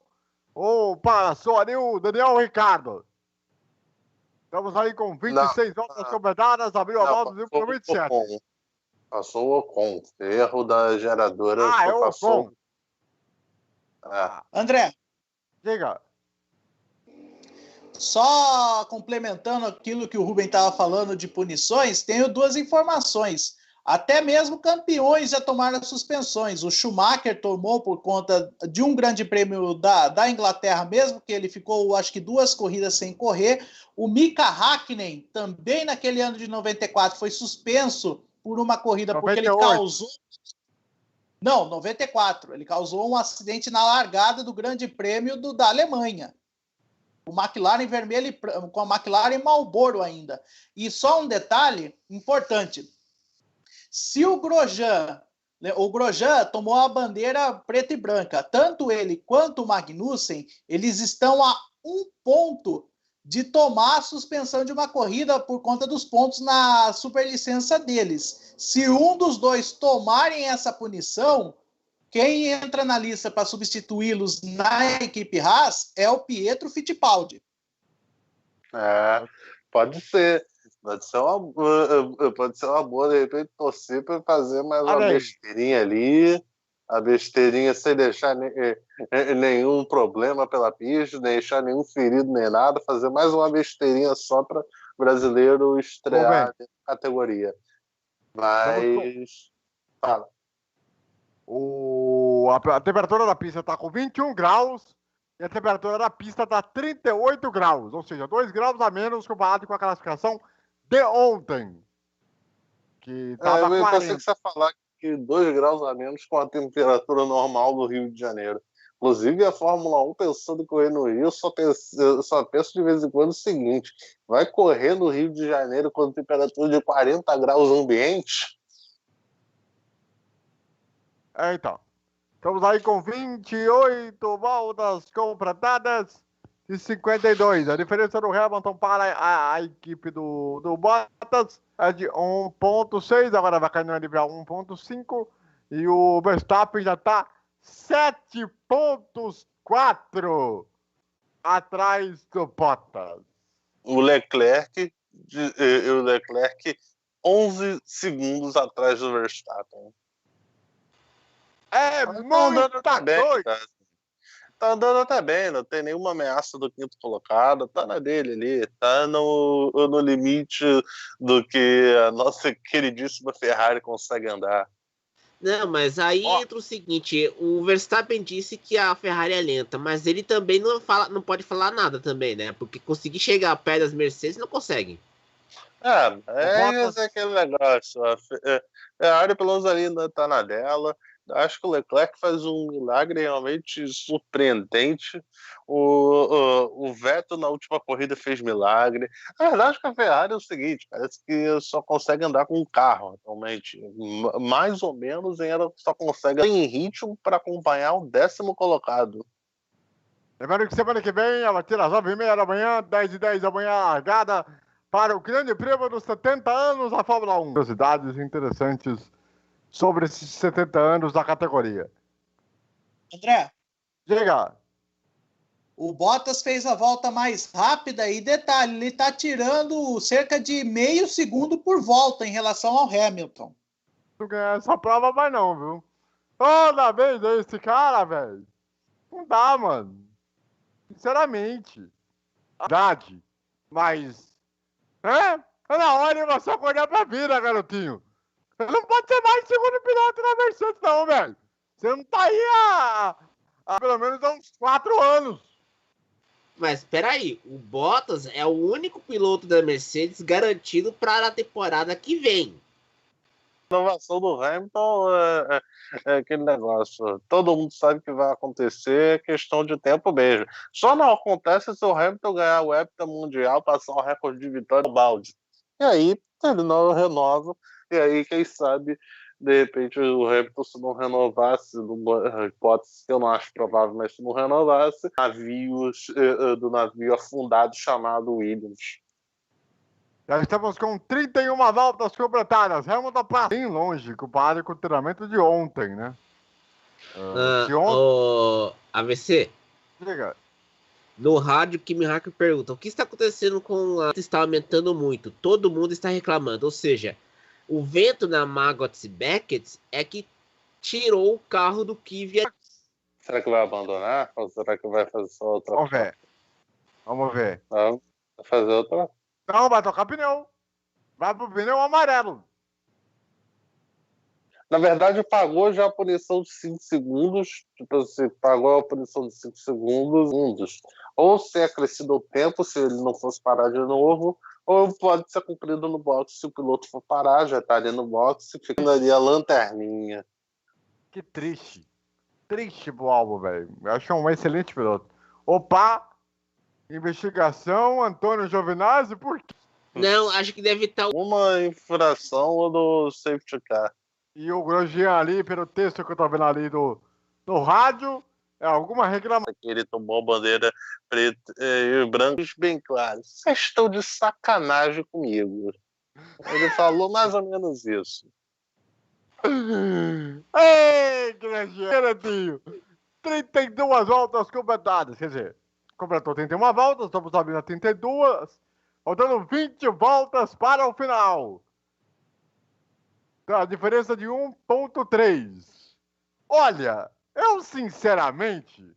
ou passou ali o Daniel Ricciardo. Estamos aí com 26 voltas completadas, abriu a volta do número 27. Passou o Ocon. Erro da geradora. É o Ocon. André. Diga. Só complementando aquilo que o Rubem estava falando de punições, tenho 2 informações. Até mesmo campeões já tomaram suspensões. O Schumacher tomou por conta de um grande prêmio da Inglaterra mesmo, que ele ficou, acho que 2 corridas sem correr. O Mika Hakkinen, também naquele ano de 94, foi suspenso por uma corrida 98. Porque ele causou... Não, 94. Ele causou um acidente na largada do grande prêmio da Alemanha. O McLaren vermelho com a McLaren Marlboro ainda. E só um detalhe importante. Se o Grosjean tomou a bandeira preta e branca, tanto ele quanto o Magnussen, eles estão a 1 ponto de tomar a suspensão de uma corrida por conta dos pontos na superlicença deles. Se um dos dois tomarem essa punição, quem entra na lista para substituí-los na equipe Haas é o Pietro Fittipaldi. Pode ser. Pode ser uma boa, de repente, torcer para fazer mais uma besteirinha ali. A besteirinha sem deixar nenhum problema pela pista, nem deixar nenhum ferido nem nada, fazer mais uma besteirinha só para brasileiro estrear na categoria. Mas... Fala. A temperatura da pista está com 21 graus e a temperatura da pista está 38 graus, ou seja, 2 graus a menos comparado com a classificação de ontem. Que estava 40. Eu pensei que você ia falar que 2 graus a menos com a temperatura normal do Rio de Janeiro. Inclusive, a Fórmula 1, pensando em correr no Rio, eu só penso de vez em quando o seguinte: vai correr no Rio de Janeiro com temperatura de 40 graus ambiente? Então. Estamos aí com 28 voltas completadas e 52. A diferença do Hamilton para a equipe do Bottas é de 1.6. Agora vai caindo ali para 1.5. E o Verstappen já está 7.4 atrás do Bottas. O Leclerc 11 segundos atrás do Verstappen. Muita coisa. Tá andando até bem, não tem nenhuma ameaça do 5º colocado, tá na dele ali, tá no limite do que a nossa queridíssima Ferrari consegue andar. Não, mas aí entra o seguinte, o Verstappen disse que a Ferrari é lenta, mas ele também não pode falar nada também, né? Porque conseguir chegar perto das Mercedes não consegue. É aquele negócio. A Ferrari, pelo menos, ali ainda tá na dela. Acho que o Leclerc faz um milagre realmente surpreendente. O Vettel na última corrida fez milagre. A verdade é que a Ferrari é o seguinte: parece que só consegue andar com um carro atualmente. Mais ou menos, e ela só consegue em ritmo para acompanhar o 10º colocado. Lembrando que semana que vem, a partir das 9h30 da manhã, 10h10 da manhã, largada para o grande prêmio dos 70 anos da Fórmula 1. Curiosidades interessantes sobre esses 70 anos da categoria. André, Diga. o Bottas fez a volta mais rápida e detalhe, ele está tirando cerca de meio segundo por volta em relação ao Hamilton. Não ganhar essa prova mais não, viu? Toda vez esse cara, velho. Não dá, mano. Sinceramente. Verdade. Mas... É na hora de você acordar pra vida, garotinho. Você não pode ser mais segundo piloto na Mercedes, não, velho. Você não tá aí há pelo menos uns 4 anos. Mas peraí, o Bottas é o único piloto da Mercedes garantido para a temporada que vem. A inovação do Hamilton é aquele negócio. Todo mundo sabe que vai acontecer, é questão de tempo mesmo. Só não acontece se o Hamilton ganhar o hepta mundial, passar o recorde de vitória no balde. E aí ele não renova. E aí, quem sabe, de repente, o Hamilton, se não renovasse, hipótese que eu não acho provável, mas se não renovasse, do navio afundado chamado Williams. Já estamos com 31 voltas completadas. Hamilton passa bem longe, comparado com o treinamento de ontem, né? AVC. Diga. No rádio, Kimi Hacker pergunta: o que está acontecendo com a... está aumentando muito? Todo mundo está reclamando. Ou seja, o vento na Maggots Beckett é que tirou o carro do Kvyat. Será que vai abandonar? Ou será que vai fazer só outra? Vamos ver. Não, vai fazer outra? Não, vai tocar pneu. Vai pro pneu amarelo. Na verdade, pagou já a punição de 5 segundos. Tipo assim, pagou a punição de 5 segundos. Ou se é acrescido o tempo, se ele não fosse parar de novo, ou pode ser cumprido no boxe. Se o piloto for parar, já tá ali no boxe, fica ali a lanterninha. Que triste. Triste pro álbum, velho. Eu acho que é um excelente piloto. Opa! Investigação, Antônio Giovinazzi, por quê? Não, acho que deve estar uma infração do safety car. E o Grosjean ali, pelo texto que eu tô vendo ali no rádio, é alguma reclamação. Ele tomou bandeira preta e branca bem claro. Vocês estão de sacanagem comigo. Ele falou mais ou menos isso. Ei, Grosjean, 32 voltas completadas, quer dizer, completou 31 voltas, estamos abrindo a 32, faltando 20 voltas para o final. A diferença de 1,3. Olha, eu sinceramente,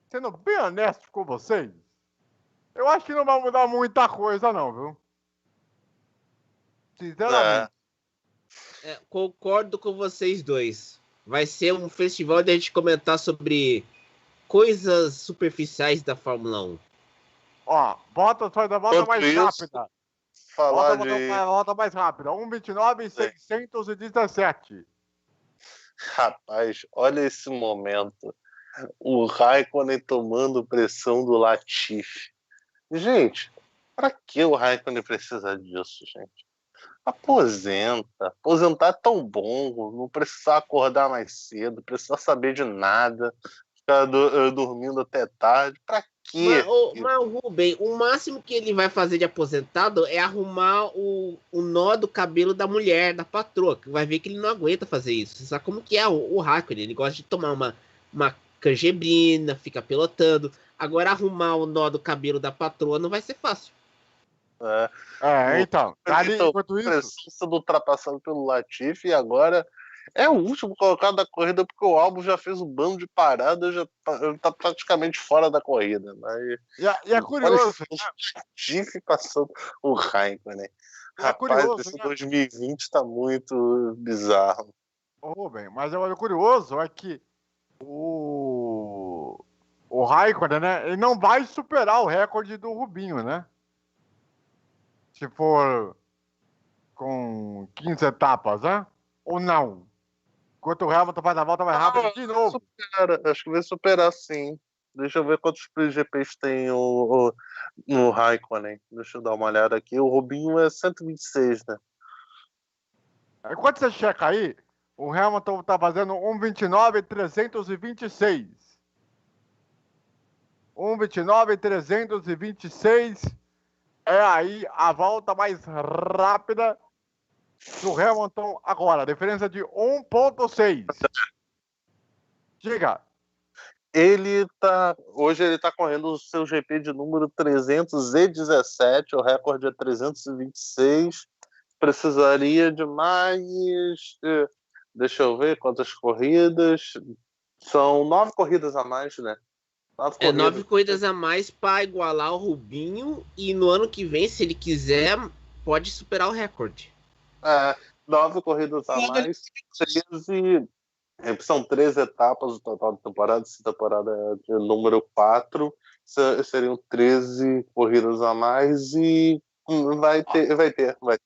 sendo bem honesto com vocês, eu acho que não vai mudar muita coisa não, viu? Sinceramente. Concordo com vocês dois. Vai ser um festival de a gente comentar sobre coisas superficiais da Fórmula 1. Ó, Bottas faz a volta mais rápida. Falar volta mais rápida. 1,29,617. Rapaz, olha esse momento. O Raikkonen tomando pressão do Latifi. Gente, pra que o Raikkonen precisa disso, gente? Aposenta. Aposentar é tão bom. Não precisar acordar mais cedo, precisar saber de nada, ficar dormindo até tarde. Pra quê? Mas Rubem, o máximo que ele vai fazer de aposentado é arrumar o nó do cabelo da mulher, da patroa, que vai ver que ele não aguenta fazer isso. Você sabe como que é o Raikkonen? Ele gosta de tomar uma canjebrina, fica pilotando. Agora arrumar o nó do cabelo da patroa não vai ser fácil. Então, enquanto isso, sendo ultrapassado pelo Latifi e agora é o último colocado da corrida porque o Albon já fez um bando de parada, já tá praticamente fora da corrida. Né? E é curioso. O Latifi passando o Raikkonen. Rapaz, curioso, esse né? 2020 tá muito bizarro. Rubem, mas o curioso é que o Raikkonen, né? Ele não vai superar o recorde do Rubinho, né? Se for com 15 etapas, né? Ou não? Enquanto o Hamilton faz a volta mais rápida de novo. Acho que vai superar sim. Deixa eu ver quantos GPs tem no Raikkonen. Deixa eu dar uma olhada aqui. O Rubinho é 126, né? Enquanto você checa aí, o Hamilton tá fazendo 1:29.326. 1:29.326 é aí a volta mais rápida do Hamilton agora. Diferença de 1,6. Diga. Hoje ele tá correndo o seu GP de número 317, o recorde é 326. Precisaria de mais. Deixa eu ver quantas corridas. São 9 corridas a mais, né? 9 corridas a mais para igualar o Rubinho. E no ano que vem, se ele quiser, pode superar o recorde. 9 corridas a mais. 13. São 13 etapas no total da temporada. Essa temporada é de número 4. Seriam 13 corridas a mais. E vai ter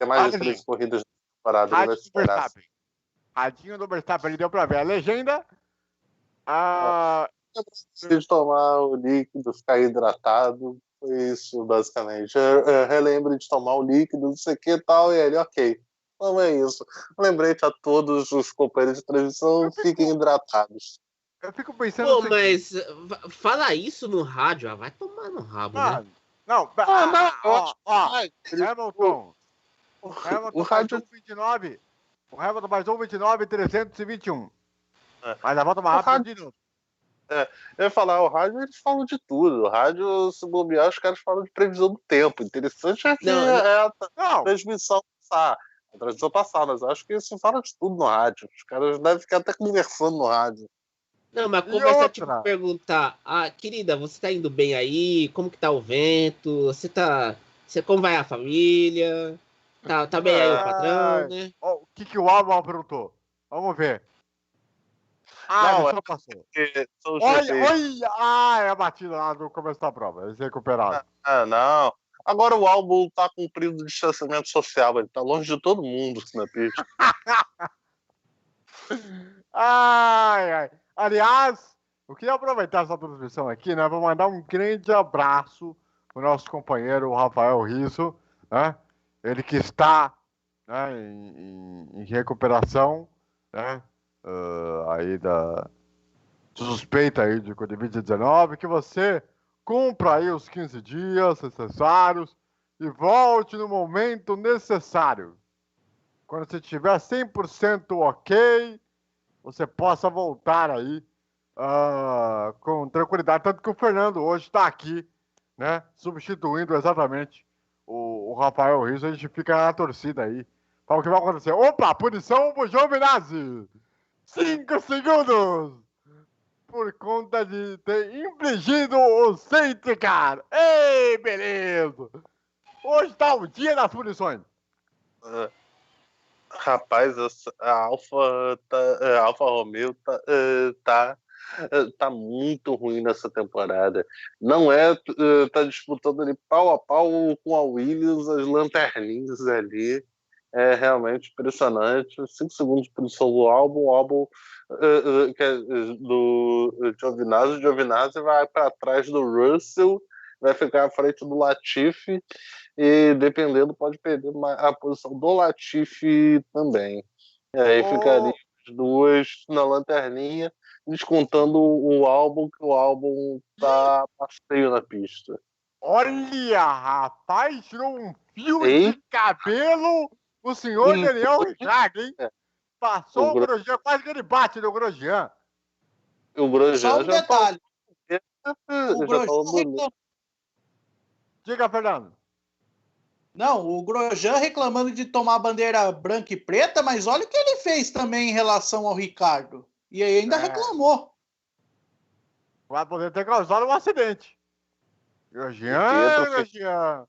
mais de 13 corridas na temporada. Radinho do Verstappen, ele deu para ver a legenda. Precisa tomar o líquido, ficar hidratado. Foi isso, basicamente. Relembre de tomar o líquido, não sei o que e tal. E ele, ok. Não é isso. Lembrete a todos os companheiros de transmissão, fiquem hidratados. Eu fico pensando... Pô, mas fala isso no rádio, vai tomar no rabo, né? Não, Hamilton. O rádio 1:29. O Hamilton faz 1:29.321. Mas a volta mais rápida de novo. Eu ia falar, o rádio eles falam de tudo. O rádio, se bobear, os caras falam de previsão do tempo. Interessante é que a transmissão passar. A transmissão passar, mas eu acho que se fala de tudo no rádio. Os caras devem ficar até conversando no rádio. Não, mas conversar, tipo, perguntar, querida, você tá indo bem aí? Como que tá o vento? Como vai a família? Tá bem aí o patrão, né? O que o Álvaro perguntou? Vamos ver. Não, passou. Olha! É a batida lá do começo da prova. Eles recuperaram. Não. Agora o álbum tá cumprindo o distanciamento social. Ele tá longe de todo mundo na pista. Aliás, eu queria aproveitar essa transmissão aqui, né? Vou mandar um grande abraço pro nosso companheiro Rafael Risso, né? Ele que está, né, em recuperação, né? Aí da suspeita aí de Covid-19, que você cumpra aí os 15 dias necessários e volte no momento necessário. Quando você estiver 100% ok, você possa voltar aí com tranquilidade. Tanto que o Fernando hoje está aqui, né, substituindo exatamente o Rafael Rios. A gente fica na torcida aí. Para o que vai acontecer. Opa, punição pro Giovinazzi. 5 segundos! Por conta de ter infligido o safety car. Ei, beleza! Hoje tá o dia das punições. Rapaz, a Alfa Romeo tá muito ruim nessa temporada. Não tá disputando ali pau a pau com a Williams, as lanterninhas ali. É realmente impressionante. 5 segundos de punição do álbum. O álbum do Giovinazzi. O Giovinazzi vai para trás do Russell, vai ficar à frente do Latifi e, dependendo, pode perder a posição do Latifi também. E aí ficaria as duas na lanterninha, descontando o álbum, que o álbum tá passeio na pista. Olha, rapaz, tirou um fio de cabelo o senhor Daniel Ricciardo, hein? Passou o Grosjean, quase que ele bate no Grosjean. O Grosjean só um detalhe. O Grosjean Diga, Fernando. Não, o Grosjean reclamando de tomar bandeira branca e preta, mas olha o que ele fez também em relação ao Ricardo. E aí ainda reclamou. Vai poder ter causado um acidente. Grosjean.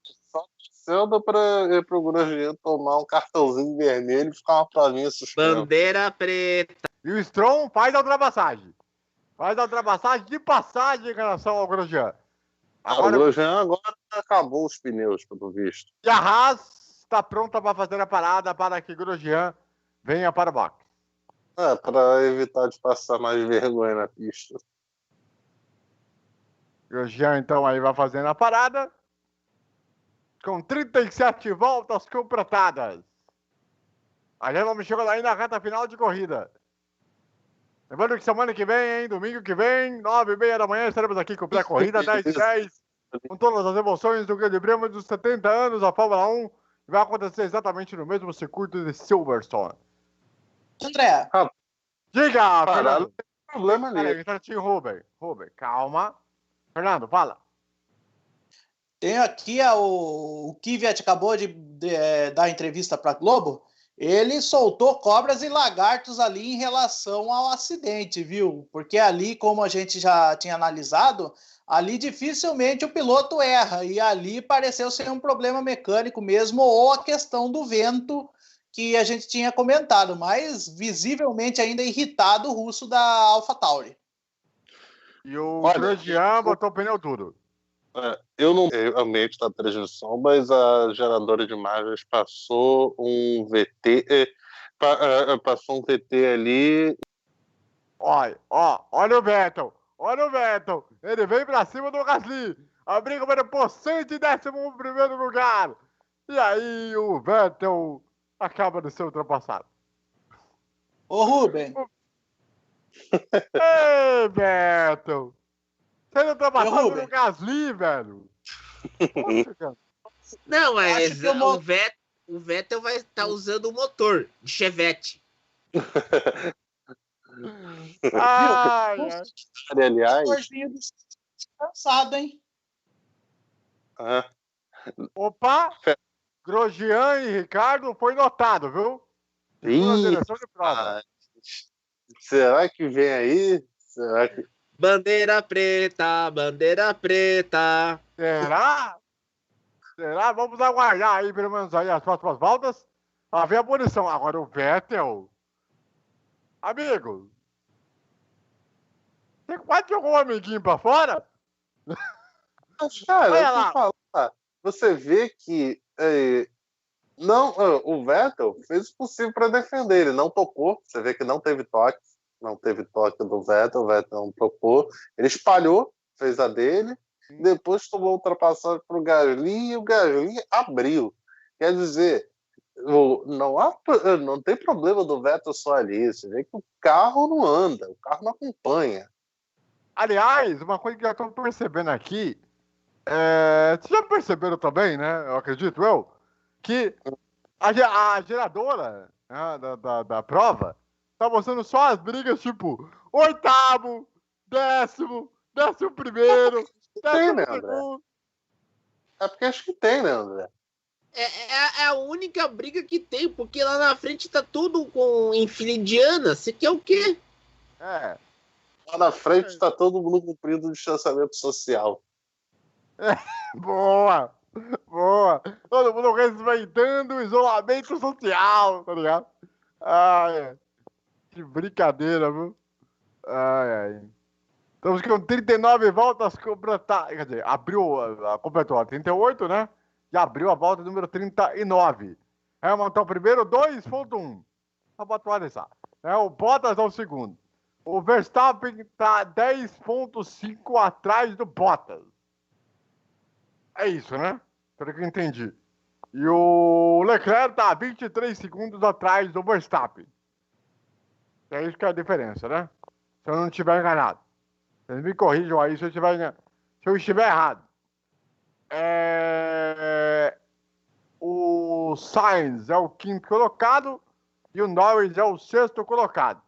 torcendo para o Grosjean tomar um cartãozinho vermelho e ficar uma provinha suspensa. Bandeira preta. E o Stroll faz a ultrapassagem. Faz a ultrapassagem de passagem em relação ao Grosjean. Agora, o Grosjean agora acabou os pneus, pelo visto. E a Haas está pronta para fazer a parada para que Grosjean venha para o box. Para evitar de passar mais vergonha na pista. Grosjean, então, aí vai fazendo a parada. Com 37 voltas completadas. A gente vamos chegando aí na reta final de corrida. Lembrando que semana que vem, domingo que vem, 9h30 da manhã, estaremos aqui com pré-corrida, 10h10, com todas as emoções do Grande Prêmio dos 70 anos da Fórmula 1. Vai acontecer exatamente no mesmo circuito de Silverstone. André. Diga, Fernando. Não tem problema nele. Rubem, calma. Fernando, fala. Tem aqui o Kvyat acabou de dar entrevista para a Globo. Ele soltou cobras e lagartos ali em relação ao acidente, viu? Porque ali, como a gente já tinha analisado, ali dificilmente o piloto erra. E ali pareceu ser um problema mecânico mesmo, ou a questão do vento que a gente tinha comentado, mas visivelmente ainda irritado o russo da AlphaTauri. E o Grosjean botou o pneu duro. Eu não sei realmente da transmissão, mas a geradora de imagens passou um VT, passou um VT ali. Olha o Vettel. Ele vem pra cima do Gasly. A briga vai por 111º lugar. E aí o Vettel acaba de ser ultrapassado. Ô, Rubem. Ei, Vettel. Sendo ultrapassado no Gasly, velho. Poxa, cara. Não, mas o Vettel vai estar usando o motor de Chevette. Aliás. Cansado, hein? Opa! Grosjean e Ricardo foi notado, viu? Na direção de prova. Será que vem aí? Será que... Bandeira preta, bandeira preta. Será? Vamos aguardar aí, pelo menos aí, as próximas voltas. Pra ver a punição. Agora o Vettel. Amigo. Você quase jogou um amiguinho pra fora? Cara, você vê que o Vettel fez o possível para defender. Ele não tocou. Você vê que não teve toque. Não teve toque do Vettel. O Vettel não tocou. Ele espalhou, fez a dele. Depois tomou ultrapassagem para o Gasly e o Gasly abriu. Quer dizer, não tem problema do Vettel só ali. Você vê que o carro não anda, o carro não acompanha. Aliás, uma coisa que eu estou percebendo aqui, vocês já perceberam também, né? Eu acredito que a geradora, né, da prova tá mostrando só as brigas tipo 8º, 10º, 11º, 12º. É porque acho que tem, né, André? É a única briga que tem, porque lá na frente tá tudo em fila indiana. Você quer o quê? Lá na frente tá todo mundo cumprindo o distanciamento social. Boa! Todo mundo respeitando o isolamento social, tá ligado? Que brincadeira, viu? Estamos com 39 voltas completadas. Quer dizer, completou a 38, né? E abriu a volta número 39. Hamilton primeiro, 2.1. Só para atualizar. O Bottas é o segundo. O Verstappen está 10.5 atrás do Bottas. É isso, né? Pelo que eu entendi. E o Leclerc está 23 segundos atrás do Verstappen. É isso que é a diferença, né? Se eu não estiver enganado. Vocês me corrijam aí se eu estiver errado. O Sainz é o 5º colocado e o Norris é o 6º colocado.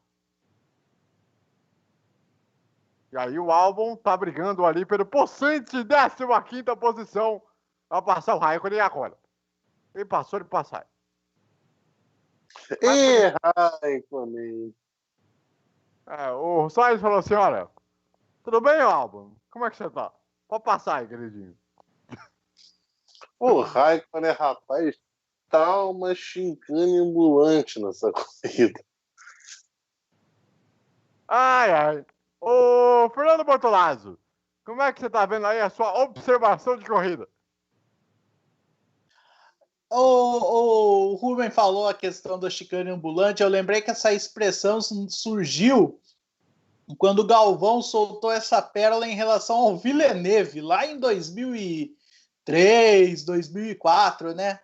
E aí o Albon tá brigando ali pelo possante 15ª posição a passar o Raikkonen agora. Ele passou de passar. Raikkonen. O Sainz falou assim, olha, tudo bem, Albon? Como é que você tá? Pode passar aí, queridinho. O Raikkonen, rapaz, tá uma chincane ambulante nessa corrida. Ai, ai. Ô, Fernando Bortolazzo, como é que você tá vendo aí a sua observação de corrida? O Ruben falou a questão da chicane ambulante. Eu lembrei que essa expressão surgiu quando o Galvão soltou essa pérola em relação ao Villeneuve, lá em 2003, 2004, né?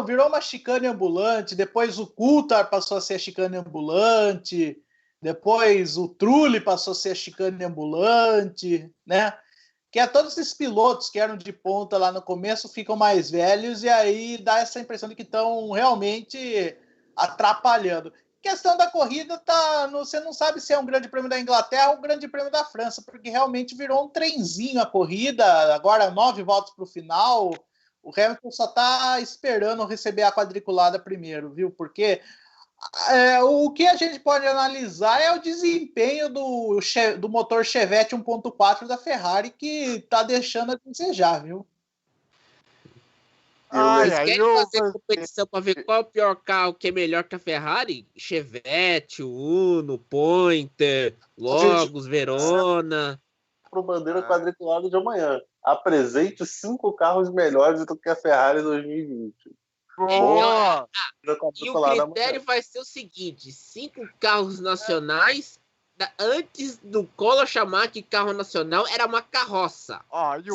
Virou uma chicane ambulante, depois o Coulthard passou a ser a chicane ambulante, depois o Trulli passou a ser a chicane ambulante, né? Que é todos esses pilotos que eram de ponta lá no começo ficam mais velhos e aí dá essa impressão de que estão realmente atrapalhando. Questão da corrida, você não sabe se é um grande prêmio da Inglaterra ou um grande prêmio da França, porque realmente virou um trenzinho a corrida, agora 9 voltas para o final. O Hamilton só está esperando receber a quadriculada primeiro, viu? Porque o que a gente pode analisar é o desempenho do motor Chevette 1.4 da Ferrari, que está deixando a desejar, viu? Vocês querem fazer competição para ver qual é o pior carro que é melhor que a Ferrari? Chevette, Uno, Pointer, Logos, Verona. Pro bandeira quadriculada de amanhã. Apresente 5 carros melhores do que a Ferrari 2020. Boa! E o critério vai ser o seguinte: 5 carros nacionais. Antes do Collor chamar que carro nacional era uma carroça. E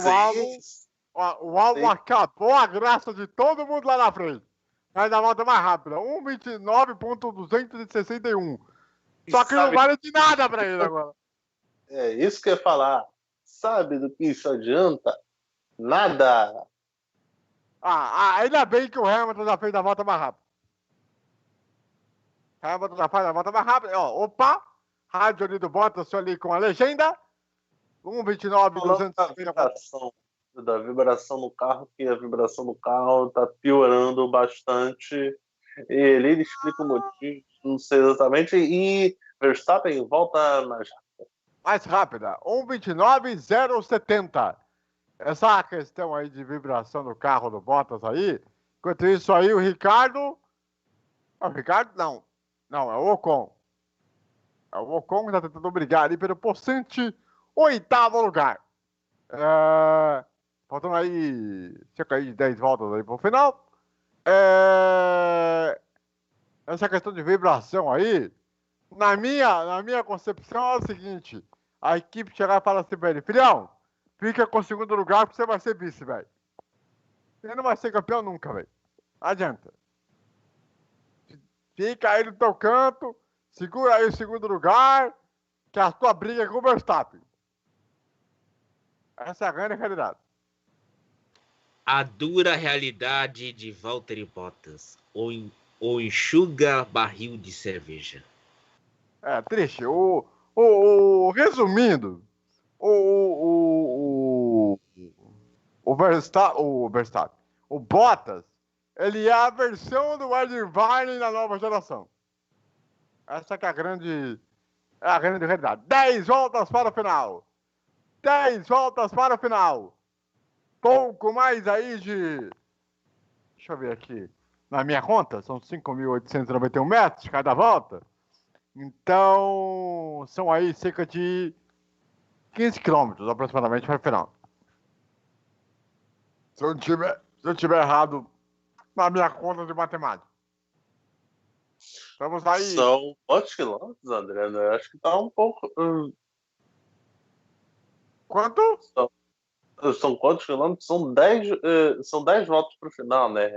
o álbum acabou a graça de todo mundo lá na frente. Mas na volta mais rápida, 1:29.261. Só que não vale de nada pra ele agora. É isso que eu ia falar. Sabe do que isso adianta? Nada. Ainda bem que o Hamilton já fez a volta mais rápida. Hamilton já faz a volta mais rápida. Opa! Rádio ali do Bottas ali com a legenda. 1:29.254. Da vibração no carro, que a vibração do carro tá piorando bastante. Ele explica o motivo, não sei exatamente. E Verstappen volta mais rápida, 1:29.070. Essa questão aí de vibração do carro do Bottas aí. Enquanto isso aí, o Ricardo. O Ricardo não. Não, é o Ocon. É o Ocon que tá tentando brigar ali pelo possante 8º lugar. Faltando aí cerca de 10 voltas aí pro final. Essa questão de vibração aí, na minha concepção é o seguinte: a equipe chegar e falar assim pra ele, filhão, fica com o 2º lugar porque você vai ser vice, velho. Você não vai ser campeão nunca, velho. Não adianta. Fica aí no teu canto, segura aí o 2º lugar, que a tua briga é com o Verstappen. Essa é a grande realidade. A dura realidade de Valtteri Bottas, ou enxuga barril de cerveja. É triste. Resumindo, o Verstappen, o Bottas, ele é a versão do Ed Irvine na nova geração. Essa que é a grande realidade. 10 voltas para o final. 10 voltas para o final. Pouco mais aí de... Deixa eu ver aqui. Na minha conta, são 5.891 metros cada volta. Então, são aí cerca de 15 quilômetros aproximadamente para o final. Se eu tiver errado na minha conta de matemática. Vamos aí. São quantos quilômetros, André? Eu acho que tá um pouco... Quanto? São quantos quilômetros? São 10 voltas para o final, né?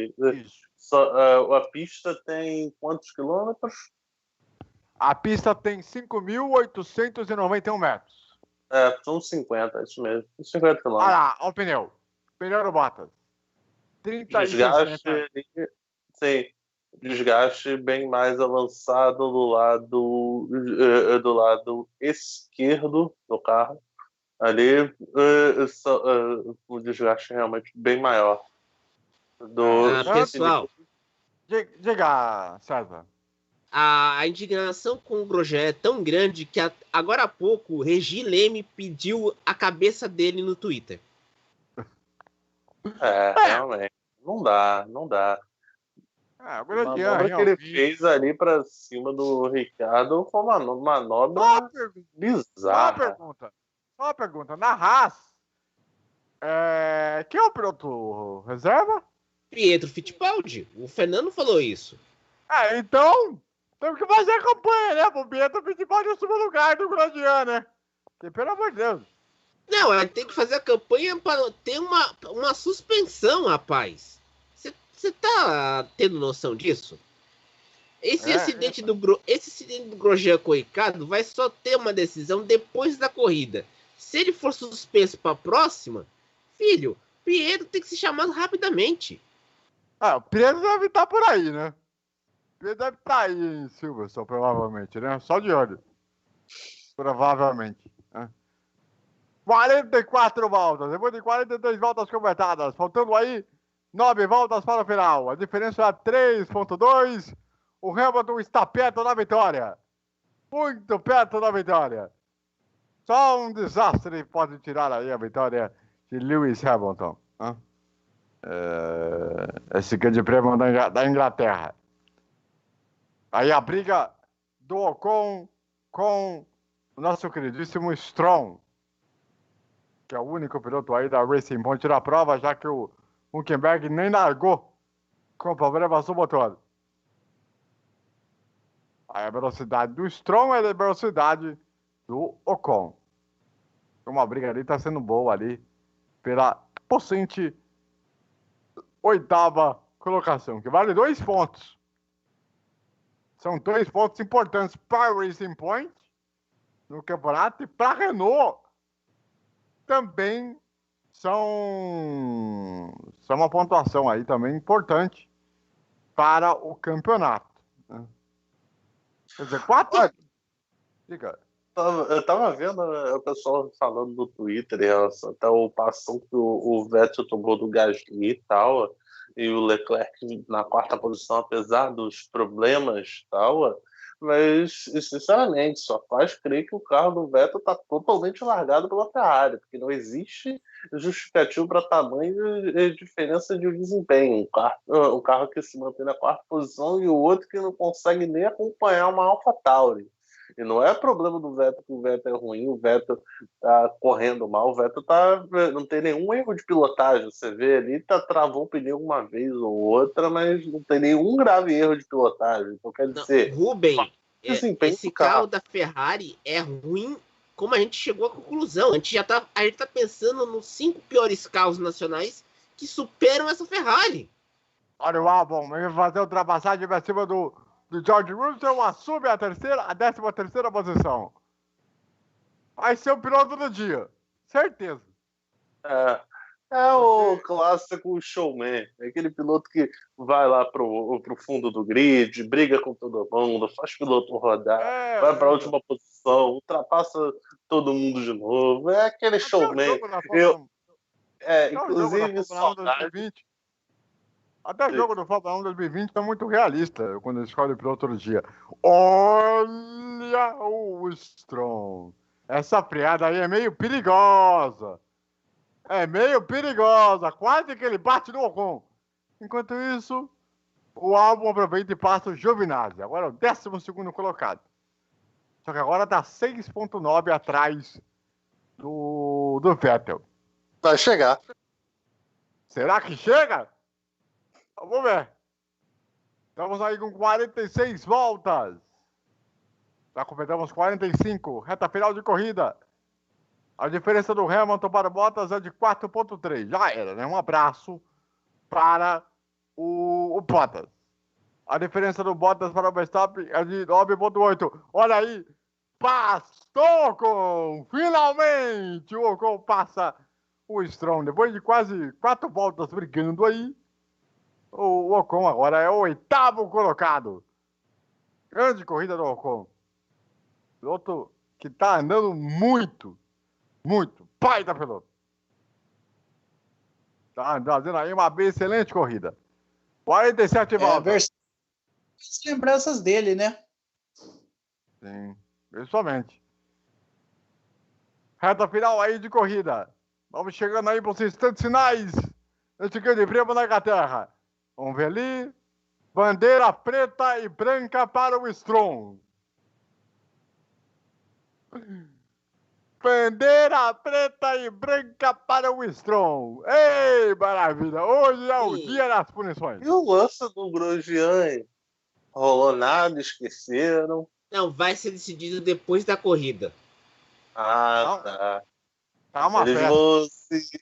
Isso. A pista tem quantos quilômetros? A pista tem 5.891 metros. São 50, é isso mesmo. 50 quilômetros. Olha lá, o pneu. Pneu do Bottas. 36 desgaste, sim. Desgaste bem mais avançado do lado esquerdo do carro. Ali o desgaste é realmente bem maior. Pessoal, diga, César. A indignação com o Grosjean é tão grande que agora há pouco o Regi Leme pediu a cabeça dele no Twitter. Realmente. Não dá. O A Grosjean, manobra que ele realmente. fez ali pra cima do Ricardo foi uma manobra Só uma bizarra. pergunta. Só uma pergunta. Na Haas, quem é o piloto reserva? Pietro Fittipaldi. O Fernando falou isso. Então, temos que fazer a campanha, né? Pro Pietro Fittipaldi no segundo lugar do Grosjean, né? Porque, pelo amor de Deus. Não, ele tem que fazer a campanha para ter uma suspensão, rapaz. Você tá tendo noção disso? Esse acidente do Grosjean com o Ricardo vai só ter uma decisão depois da corrida. Se ele for suspenso para a próxima, filho, Pietro tem que ser chamado rapidamente. O Pietro deve estar por aí, né? O Pietro deve estar aí em Silverstone, provavelmente, né? Só de olho. Provavelmente. 44 voltas. Depois de 43 voltas completadas. Faltando aí 9 voltas para o final. A diferença é 3.2. O Hamilton está perto da vitória. Muito perto da vitória. Só um desastre pode tirar aí a vitória de Lewis Hamilton. Esse grande prêmio da Inglaterra. Aí a briga do Ocon com o nosso queridíssimo Stroll, que é o único piloto aí da Racing Point da prova, já que o Hülkenberg nem largou com problemas no motor. Aí a velocidade do Stroll é a velocidade do Ocon. Uma briga ali tá sendo boa ali pela possante 8ª colocação, que vale 2 pontos. São 2 pontos importantes para a Racing Point no campeonato e para a Renault também são uma pontuação aí também importante para o campeonato. Quer dizer, 4... Diga. Eu tava vendo o pessoal falando no Twitter em relação até o passão que o Vettel tomou do Gasly e tal, e o Leclerc na 4ª posição, apesar dos problemas e tal, mas, sinceramente, só faz crer que o carro do Vettel está totalmente largado pela Ferrari, porque não existe justificativo para tamanho e diferença de desempenho. Um carro que se mantém na 4ª posição e o outro que não consegue nem acompanhar uma AlphaTauri. E não é problema do Vettel que o Vettel é ruim, o Vettel tá correndo mal, o Vettel não tem nenhum erro de pilotagem. Você vê ali, travou o pneu uma vez ou outra, mas não tem nenhum grave erro de pilotagem. Então, quer dizer, Rubem, esse carro da Ferrari é ruim, como a gente chegou à conclusão. A gente tá pensando nos 5 piores carros nacionais que superam essa Ferrari. Olha o Albon, vai fazer a ultrapassagem para cima do George Russell, assume a 13ª posição. Vai ser o piloto do dia. Certeza. É o clássico showman. É aquele piloto que vai lá pro fundo do grid, briga com todo mundo, faz piloto rodar, vai para a última posição, ultrapassa todo mundo de novo. É aquele showman. Inclusive, saudade. Até o jogo do Fórmula 1 2020 é muito realista quando ele escolhe o piloto do dia. Olha o Stroll. Essa freada aí é meio perigosa. Quase que ele bate no Ocon. Enquanto isso, o Albon aproveita e passa o Giovinazzi. Agora é o 12º colocado. Só que agora tá 6.9 atrás do Vettel. Vai chegar. Será que chega? Vamos ver. Estamos aí com 46 voltas. Já completamos 45. Reta final de corrida. A diferença do Hamilton para o Bottas é de 4.3. Já era, né? Um abraço para o Bottas. A diferença do Bottas para o Verstappen é de 9.8. Olha aí. Passou Ocon. Finalmente o Ocon passa o Stroll. Depois de quase 4 voltas brigando aí. O Ocon agora é o 8º colocado. Grande corrida do Ocon. Piloto que tá andando muito. Pai da piloto. Tá fazendo aí uma excelente corrida. 47 voltas. As lembranças dele, né? Sim, principalmente. Reta final aí de corrida. Vamos chegando aí para os instantes finais Esse grande prêmio da Inglaterra. Vamos ver ali. Bandeira preta e branca para o Strong. Bandeira preta e branca para o Strong. Ei, maravilha. Hoje é o dia das punições. E o lance do Grosjean? Rolou nada, esqueceram. Não, vai ser decidido depois da corrida. Ah, tá. Tá uma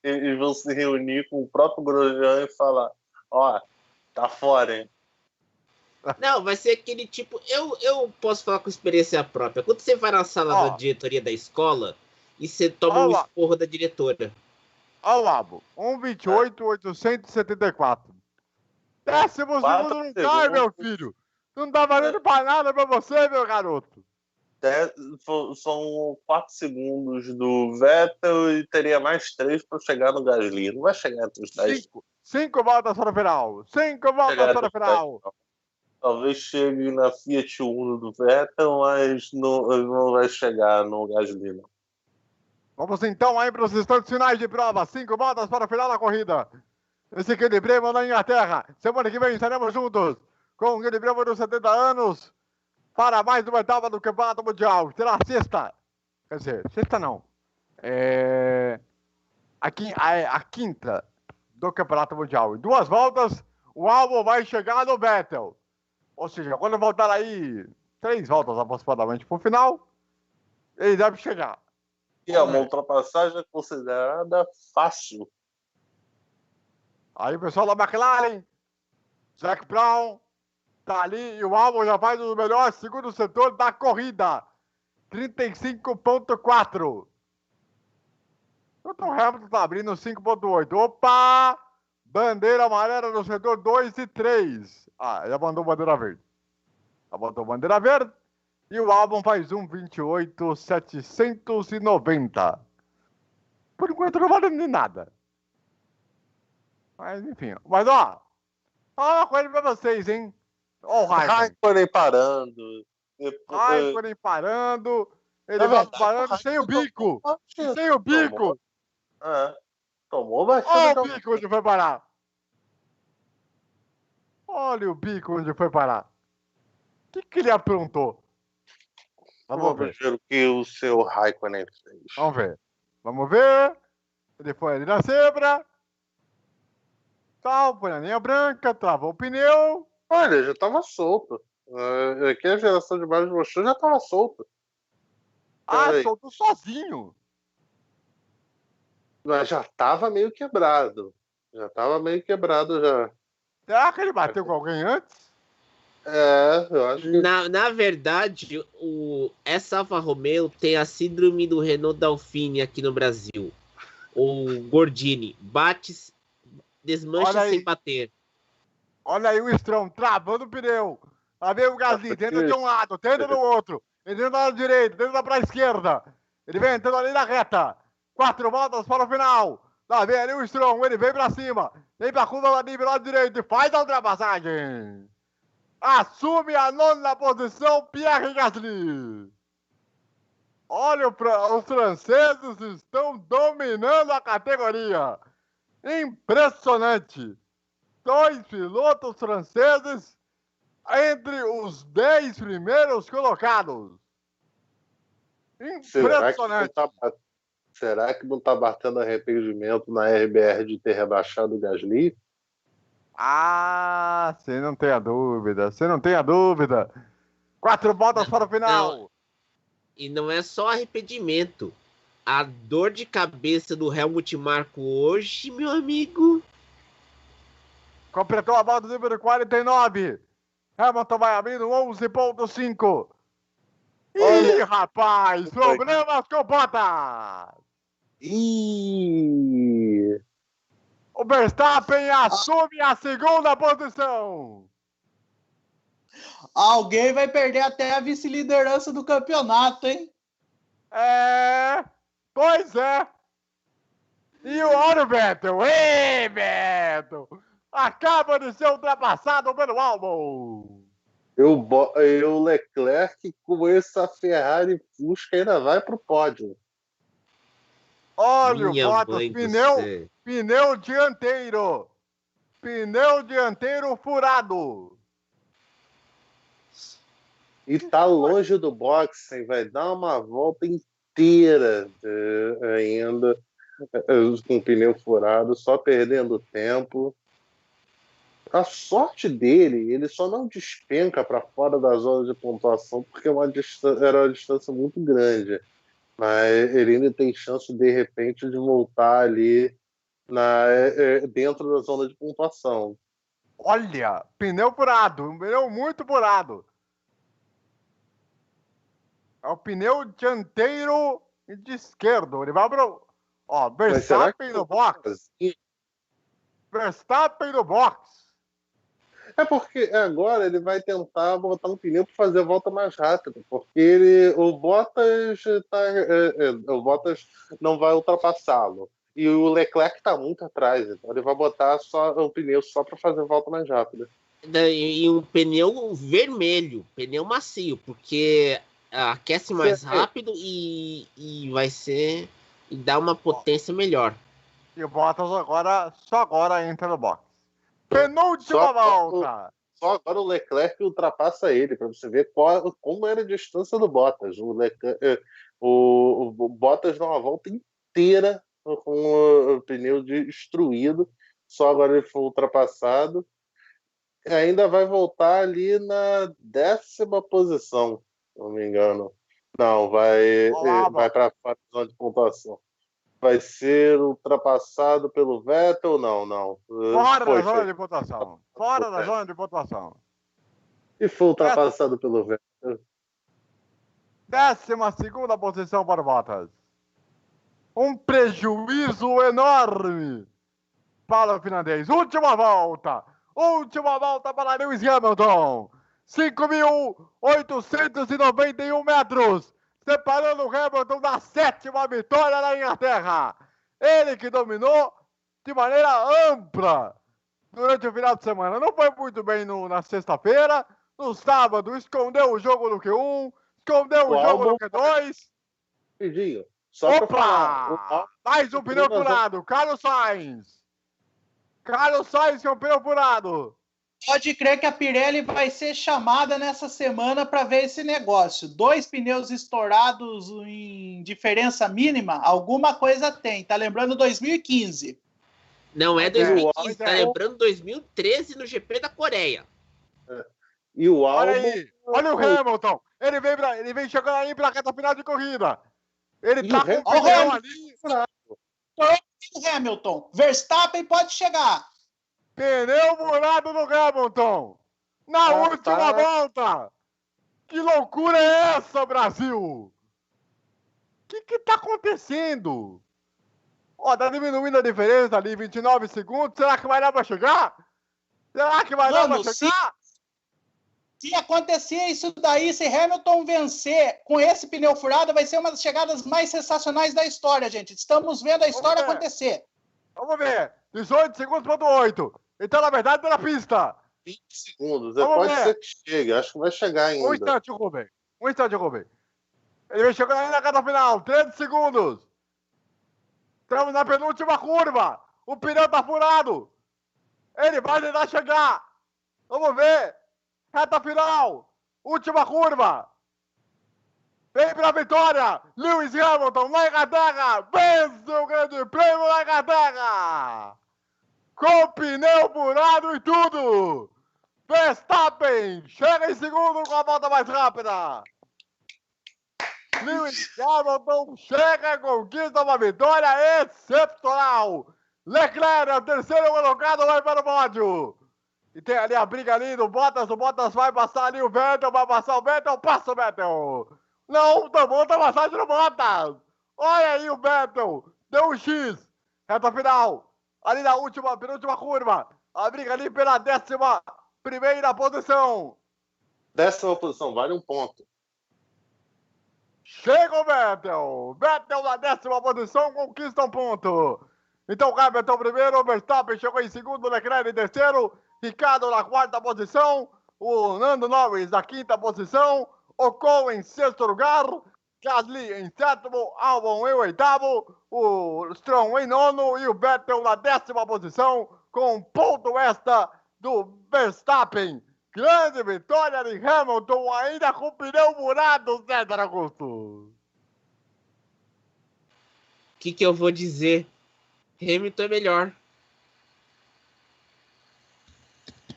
Eles vão se reunir com o próprio Grosjean e falar: ó, tá fora, hein? Não, vai ser aquele tipo. Eu posso falar com experiência própria. Quando você vai na sala da diretoria da escola e você toma um esporro da diretora. Ó, Labo, 1,28,874. 12º lugar, meu filho. Não dá valendo pra nada pra você, meu garoto. São 4 segundos do Vettel e teria mais 3 para chegar no Gasly. Não vai chegar entre os 10. 5 voltas para o final. 5 voltas para o final. Talvez chegue na Fiat Uno do Vettel, mas não vai chegar no Gasly, não. Vamos então aí para os instantes finais de prova. 5 voltas para o final da corrida. Esse grande prêmio na Inglaterra. Semana que vem estaremos juntos com o grande prêmio dos 70 anos para mais uma etapa do Campeonato Mundial. Será a sexta. Quer dizer, sexta não. A quinta do Campeonato Mundial. Em 2 voltas, o Albon vai chegar no Vettel. Ou seja, quando voltar aí 3 voltas aproximadamente para o final, ele deve chegar. E é uma ultrapassagem considerada fácil. Aí o pessoal da McLaren, Zac Brown, tá ali e o Albon já faz o melhor segundo setor da corrida. 35,4. O Hamilton tá abrindo 5,8. Opa! Bandeira amarela no setor 2 e 3. Já mandou bandeira verde. Já botou bandeira verde. E o Albon faz 1,28,790. Por enquanto não vale de nada. Mas enfim. Mas ó uma coisa pra vocês, hein? Ó o Raikkonen parando. Raikkonen parando. Ele vai parando sem o bico. Sem o bico. Tomou bastante. Olha o bico onde foi parar. Olha o bico onde foi parar. O que ele aprontou? Vamos ver o que o seu Raikkonen fez. Vamos ver. Ele foi ali na zebra. Põe a linha branca, travou o pneu. Olha, já tava solto. Aqui a geração de baixo mostrou já tava solto. Soltou sozinho. Mas já tava meio quebrado. Já. Será que ele bateu com alguém antes? Eu acho que... Na verdade, essa Alfa Romeo tem a síndrome do Renault Dauphine aqui no Brasil. O Gordini. Desmancha sem bater. Olha aí o Strong travando o pneu. Lá vem o Gasly, tenta de um lado, tenta do outro. Ele tenta do lado direito, tenta pra esquerda. Ele vem entrando ali na reta. 4 voltas para o final. Lá vem ali o Strong, ele vem pra cima. Vem pra curva ali do lado direito e faz a ultrapassagem. Assume a 9ª posição, Pierre Gasly. Olha, os franceses estão dominando a categoria. Impressionante. 2 pilotos franceses entre os 10 primeiros colocados. Impressionante. Será que não tá batendo arrependimento na RBR de ter rebaixado o Gasly? Você não tem a dúvida. 4 voltas para o final. Não. E não é só arrependimento. A dor de cabeça do Helmut Marko hoje, meu amigo. Completou a volta número 49. Hamilton vai abrindo 11,5. Ih, rapaz, problemas com Bottas. O Verstappen assume a 2ª posição. Alguém vai perder até a vice-liderança do campeonato, hein? Pois é. E olha o Vettel. Ei, Vettel. Acaba de ser ultrapassado pelo Albon. O Leclerc com essa Ferrari Fusca ainda vai pro pódio. Olha o Minha Bottas, mãe do pneu, céu. pneu dianteiro. Pneu dianteiro furado. E tá longe do boxe, hein? Vai dar uma volta inteira ainda com o pneu furado, só perdendo tempo. A sorte dele, ele só não despenca para fora da zona de pontuação porque era uma distância muito grande. Mas ele ainda tem chance, de repente, de voltar ali dentro da zona de pontuação. Olha, pneu furado, um pneu muito furado. É o pneu dianteiro de esquerdo. Ele vai pro... Ó, Verstappen no box. Verstappen no box. É porque agora ele vai tentar botar um pneu para fazer a volta mais rápida, porque o Bottas não vai ultrapassá-lo. E o Leclerc está muito atrás, então ele vai botar só o pneu só para fazer a volta mais rápida. E um pneu vermelho, pneu macio, porque aquece mais rápido e vai ser... E dá uma potência melhor. E o Bottas agora entra no box. Penúltima volta. Só agora o Leclerc ultrapassa ele, para você ver como era a distância do Bottas. O Bottas dá uma volta inteira com o pneu destruído. Só agora ele foi ultrapassado. E ainda vai voltar ali na 10ª posição, se não me engano. Não, vai para a zona de pontuação. Vai ser ultrapassado pelo Vettel? Não. Fora da zona de pontuação. Fora da zona de pontuação. E foi ultrapassado pelo Vettel. 12ª posição para o Bottas. Um prejuízo enorme para o finlandês. Última volta para Lewis Hamilton. 5.891 metros. Separando o Hamilton da 7ª vitória na Inglaterra. Ele que dominou de maneira ampla durante o final de semana. Não foi muito bem na sexta-feira. No sábado, escondeu o jogo no Q1, escondeu o jogo no Q2. Pedinho. Opa! Mais um pneu furado. Carlos Sainz com pneu furado. Pode crer que a Pirelli vai ser chamada nessa semana para ver esse negócio. 2 pneus estourados em diferença mínima, alguma coisa tem. Tá lembrando 2015? Não é 2015, tá lembrando 2013 no GP da Coreia. E o Olha aí, olha o Hamilton. Ele vem chegando aí pra reta final de corrida. Ele tá com o pneu ali. O Hamilton, Verstappen pode chegar. Pneu furado no Hamilton. Na última volta. Que loucura é essa, Brasil? O que tá acontecendo? Ó, tá diminuindo a diferença ali, 29 segundos. Será que vai dar pra chegar? Se acontecer isso daí, se Hamilton vencer com esse pneu furado, vai ser uma das chegadas mais sensacionais da história, gente. Estamos vendo a história acontecer. Vamos ver. 18 segundos para o 8. Então, na verdade, tá na pista. 20 segundos. Pode ser que chegue. Acho que vai chegar ainda. Um instante, Rubem. Ele vem chegando aí na reta final. 13 segundos. Estamos na penúltima curva. O pneu tá furado. Ele vai tentar chegar. Vamos ver. Reta final. Última curva. Vem pra vitória. Lewis Hamilton na Inglaterra. Vence o grande prêmio da Inglaterra. Com pneu furado e tudo. Verstappen chega em segundo com a volta mais rápida. Lewis Hamilton chega e conquista uma vitória excepcional. Leclerc, o terceiro colocado, vai para o pódio. E tem ali a briga ali do Bottas. O Bottas vai passar ali o Vettel, vai passar o Vettel, passa o Vettel. Não, tomou outra passagem no Bottas. Olha aí o Vettel. Deu um X. Reta final. Ali na penúltima curva. A briga ali pela 11ª posição. 10ª posição, vale um ponto. Chega o Vettel. Vettel na 10ª posição, conquista um ponto. Então, Hamilton primeiro, Verstappen chegou em segundo, Leclerc em terceiro, Ricciardo na 4ª posição, o Lando Norris na 5ª posição, Ocon em 6º lugar, Gasly em 7º, Albon em 8º, o Stroll em nono e o Vettel na 10ª posição, com um ponto extra do Verstappen. Grande vitória de Hamilton, ainda com pneu furado, César Augusto. O que eu vou dizer? Hamilton é melhor.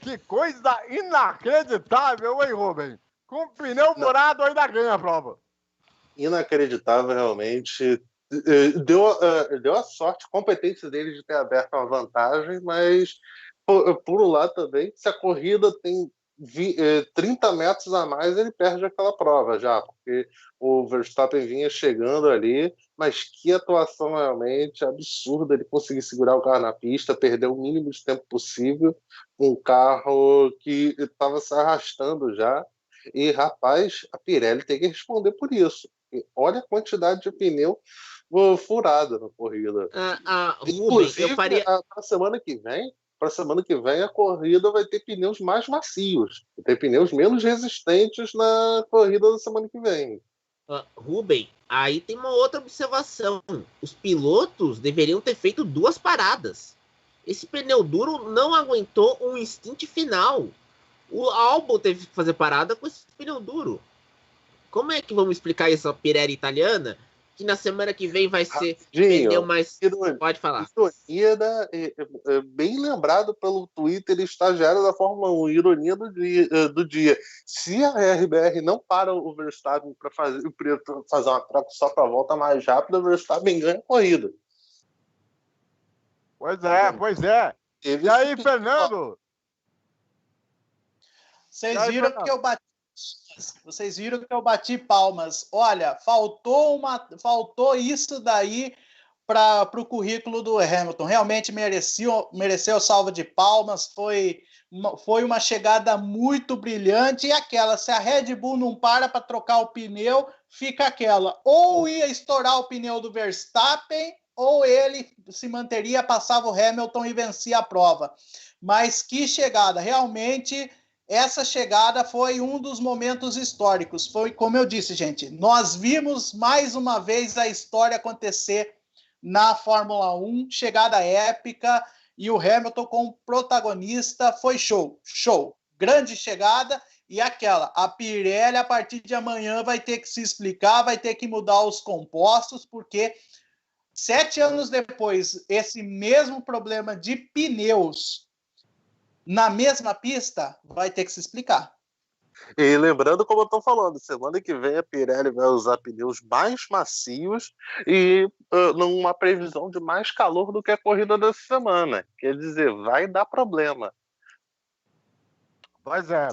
Que coisa inacreditável, hein, Rubem? Com pneu furado ainda ganha a prova. Inacreditável, realmente. Deu a sorte, competência dele de ter aberto uma vantagem, mas por um lado também, se a corrida tem 30 metros a mais, ele perde aquela prova já, porque o Verstappen vinha chegando ali, mas que atuação realmente absurda, ele conseguir segurar o carro na pista, perder o mínimo de tempo possível, um carro que estava se arrastando já, e rapaz, a Pirelli tem que responder por isso. E olha a quantidade de pneu furado na corrida. Rubem, Inclusive, eu faria... para a semana que vem, a corrida vai ter pneus mais macios. Tem pneus menos resistentes na corrida da semana que vem. Rubem, aí tem uma outra observação. Os pilotos deveriam ter feito 2 paradas. Esse pneu duro não aguentou um instint final. O Albon teve que fazer parada com esse pneu duro. Como é que vamos explicar isso à Pirelli italiana? Que na semana que vem vai ser pneu mais... Pode falar. Ironia, bem lembrado pelo Twitter estagiário da Fórmula 1, ironia do dia. Se a RBR não para o Verstappen para fazer uma troca só para a volta mais rápida, o Verstappen ganha a corrida. Pois é. E aí, Fernando? Vocês viram que eu bati. Vocês viram que eu bati palmas. Olha, faltou isso daí para o currículo do Hamilton. Realmente mereceu salva de palmas. Foi uma chegada muito brilhante. E aquela, se a Red Bull não para trocar o pneu, fica aquela. Ou ia estourar o pneu do Verstappen, ou ele se manteria, passava o Hamilton e vencia a prova. Mas que chegada, realmente... Essa chegada foi um dos momentos históricos. Foi, como eu disse, gente, nós vimos mais uma vez a história acontecer na Fórmula 1, chegada épica, e o Hamilton como protagonista, foi show. Grande chegada, e aquela, a Pirelli a partir de amanhã vai ter que se explicar, vai ter que mudar os compostos, porque 7 anos depois, esse mesmo problema de pneus na mesma pista, vai ter que se explicar. E lembrando, como eu estou falando, semana que vem a Pirelli vai usar pneus mais macios e numa previsão de mais calor do que a corrida dessa semana. Quer dizer, vai dar problema. Pois é.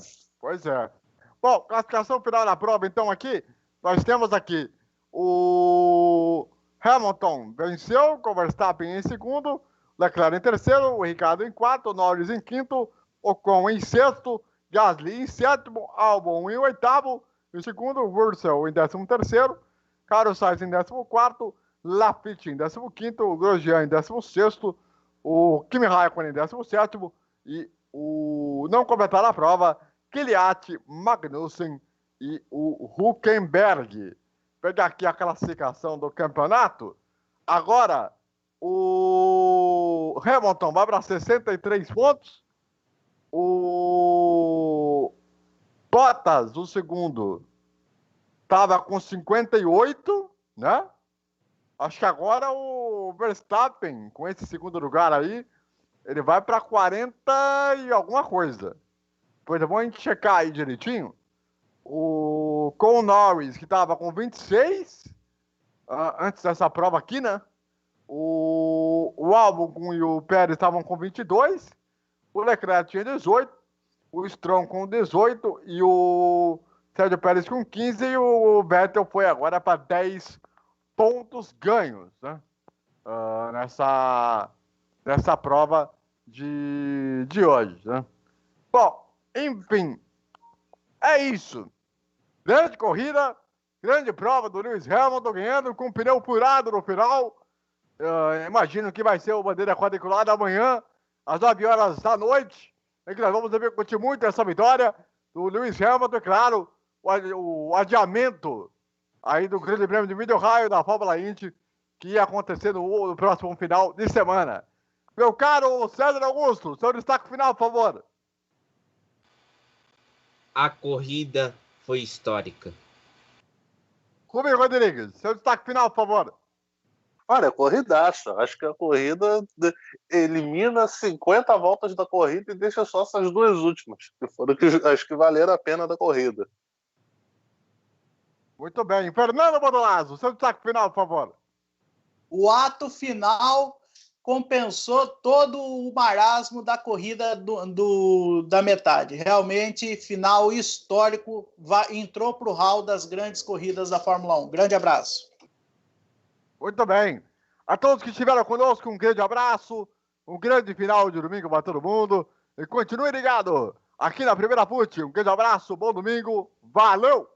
Bom, classificação final da prova, então aqui, nós temos aqui o Hamilton venceu, com o Verstappen em segundo, Leclerc em terceiro, o Ricciardo em quarto, Norris em quinto, Ocon em sexto, Gasly em sétimo, Albon em oitavo, em segundo, Russell em 13º, Carlos Sainz em 14º, Lafitte em 15º, Grosjean em 16º, o Kimi Raikkonen em 17º e o não completaram a prova, Kvyat, Magnussen e o Hülkenberg. Pegar aqui a classificação do campeonato. Agora, o Hamilton vai para 63 pontos. O Bottas, o segundo, estava com 58, né? Acho que agora o Verstappen, com esse segundo lugar aí, ele vai para 40 e alguma coisa. Pois é, vamos a gente checar aí direitinho. Com o Norris, que estava com 26, antes dessa prova aqui, né? O Albon e o Pérez estavam com 22, o Leclerc tinha 18, o Stroll com 18 e o Sérgio Pérez com 15 e o Vettel foi agora para 10 pontos ganhos, né? Nessa prova de hoje, né? Bom, enfim, é isso. Grande corrida, grande prova do Lewis Hamilton ganhando com pneu furado no final. Imagino que vai ser o bandeira quadriculada amanhã, às 9 horas da noite. É que nós vamos repercutir muito essa vitória do Lewis Hamilton, é claro, o adiamento aí do Grande Prêmio de Mid-Ohio da Fórmula Indy, que ia acontecer no próximo final de semana. Meu caro César Augusto, seu destaque final, por favor. A corrida foi histórica. Rubem Rodrigues, seu destaque final, por favor. Olha, corridaça. Acho que a corrida elimina 50 voltas da corrida e deixa só essas duas últimas, que foram as que valeram a pena da corrida. Muito bem. Fernando Bodolazzo, seu destaque final, por favor. O ato final compensou todo o marasmo da corrida da metade. Realmente, final histórico, entrou para o hall das grandes corridas da Fórmula 1. Grande abraço. Muito bem. A todos que estiveram conosco, um grande abraço, um grande final de domingo para todo mundo. E continue ligado aqui na Primeira Fute. Um grande abraço, bom domingo, valeu!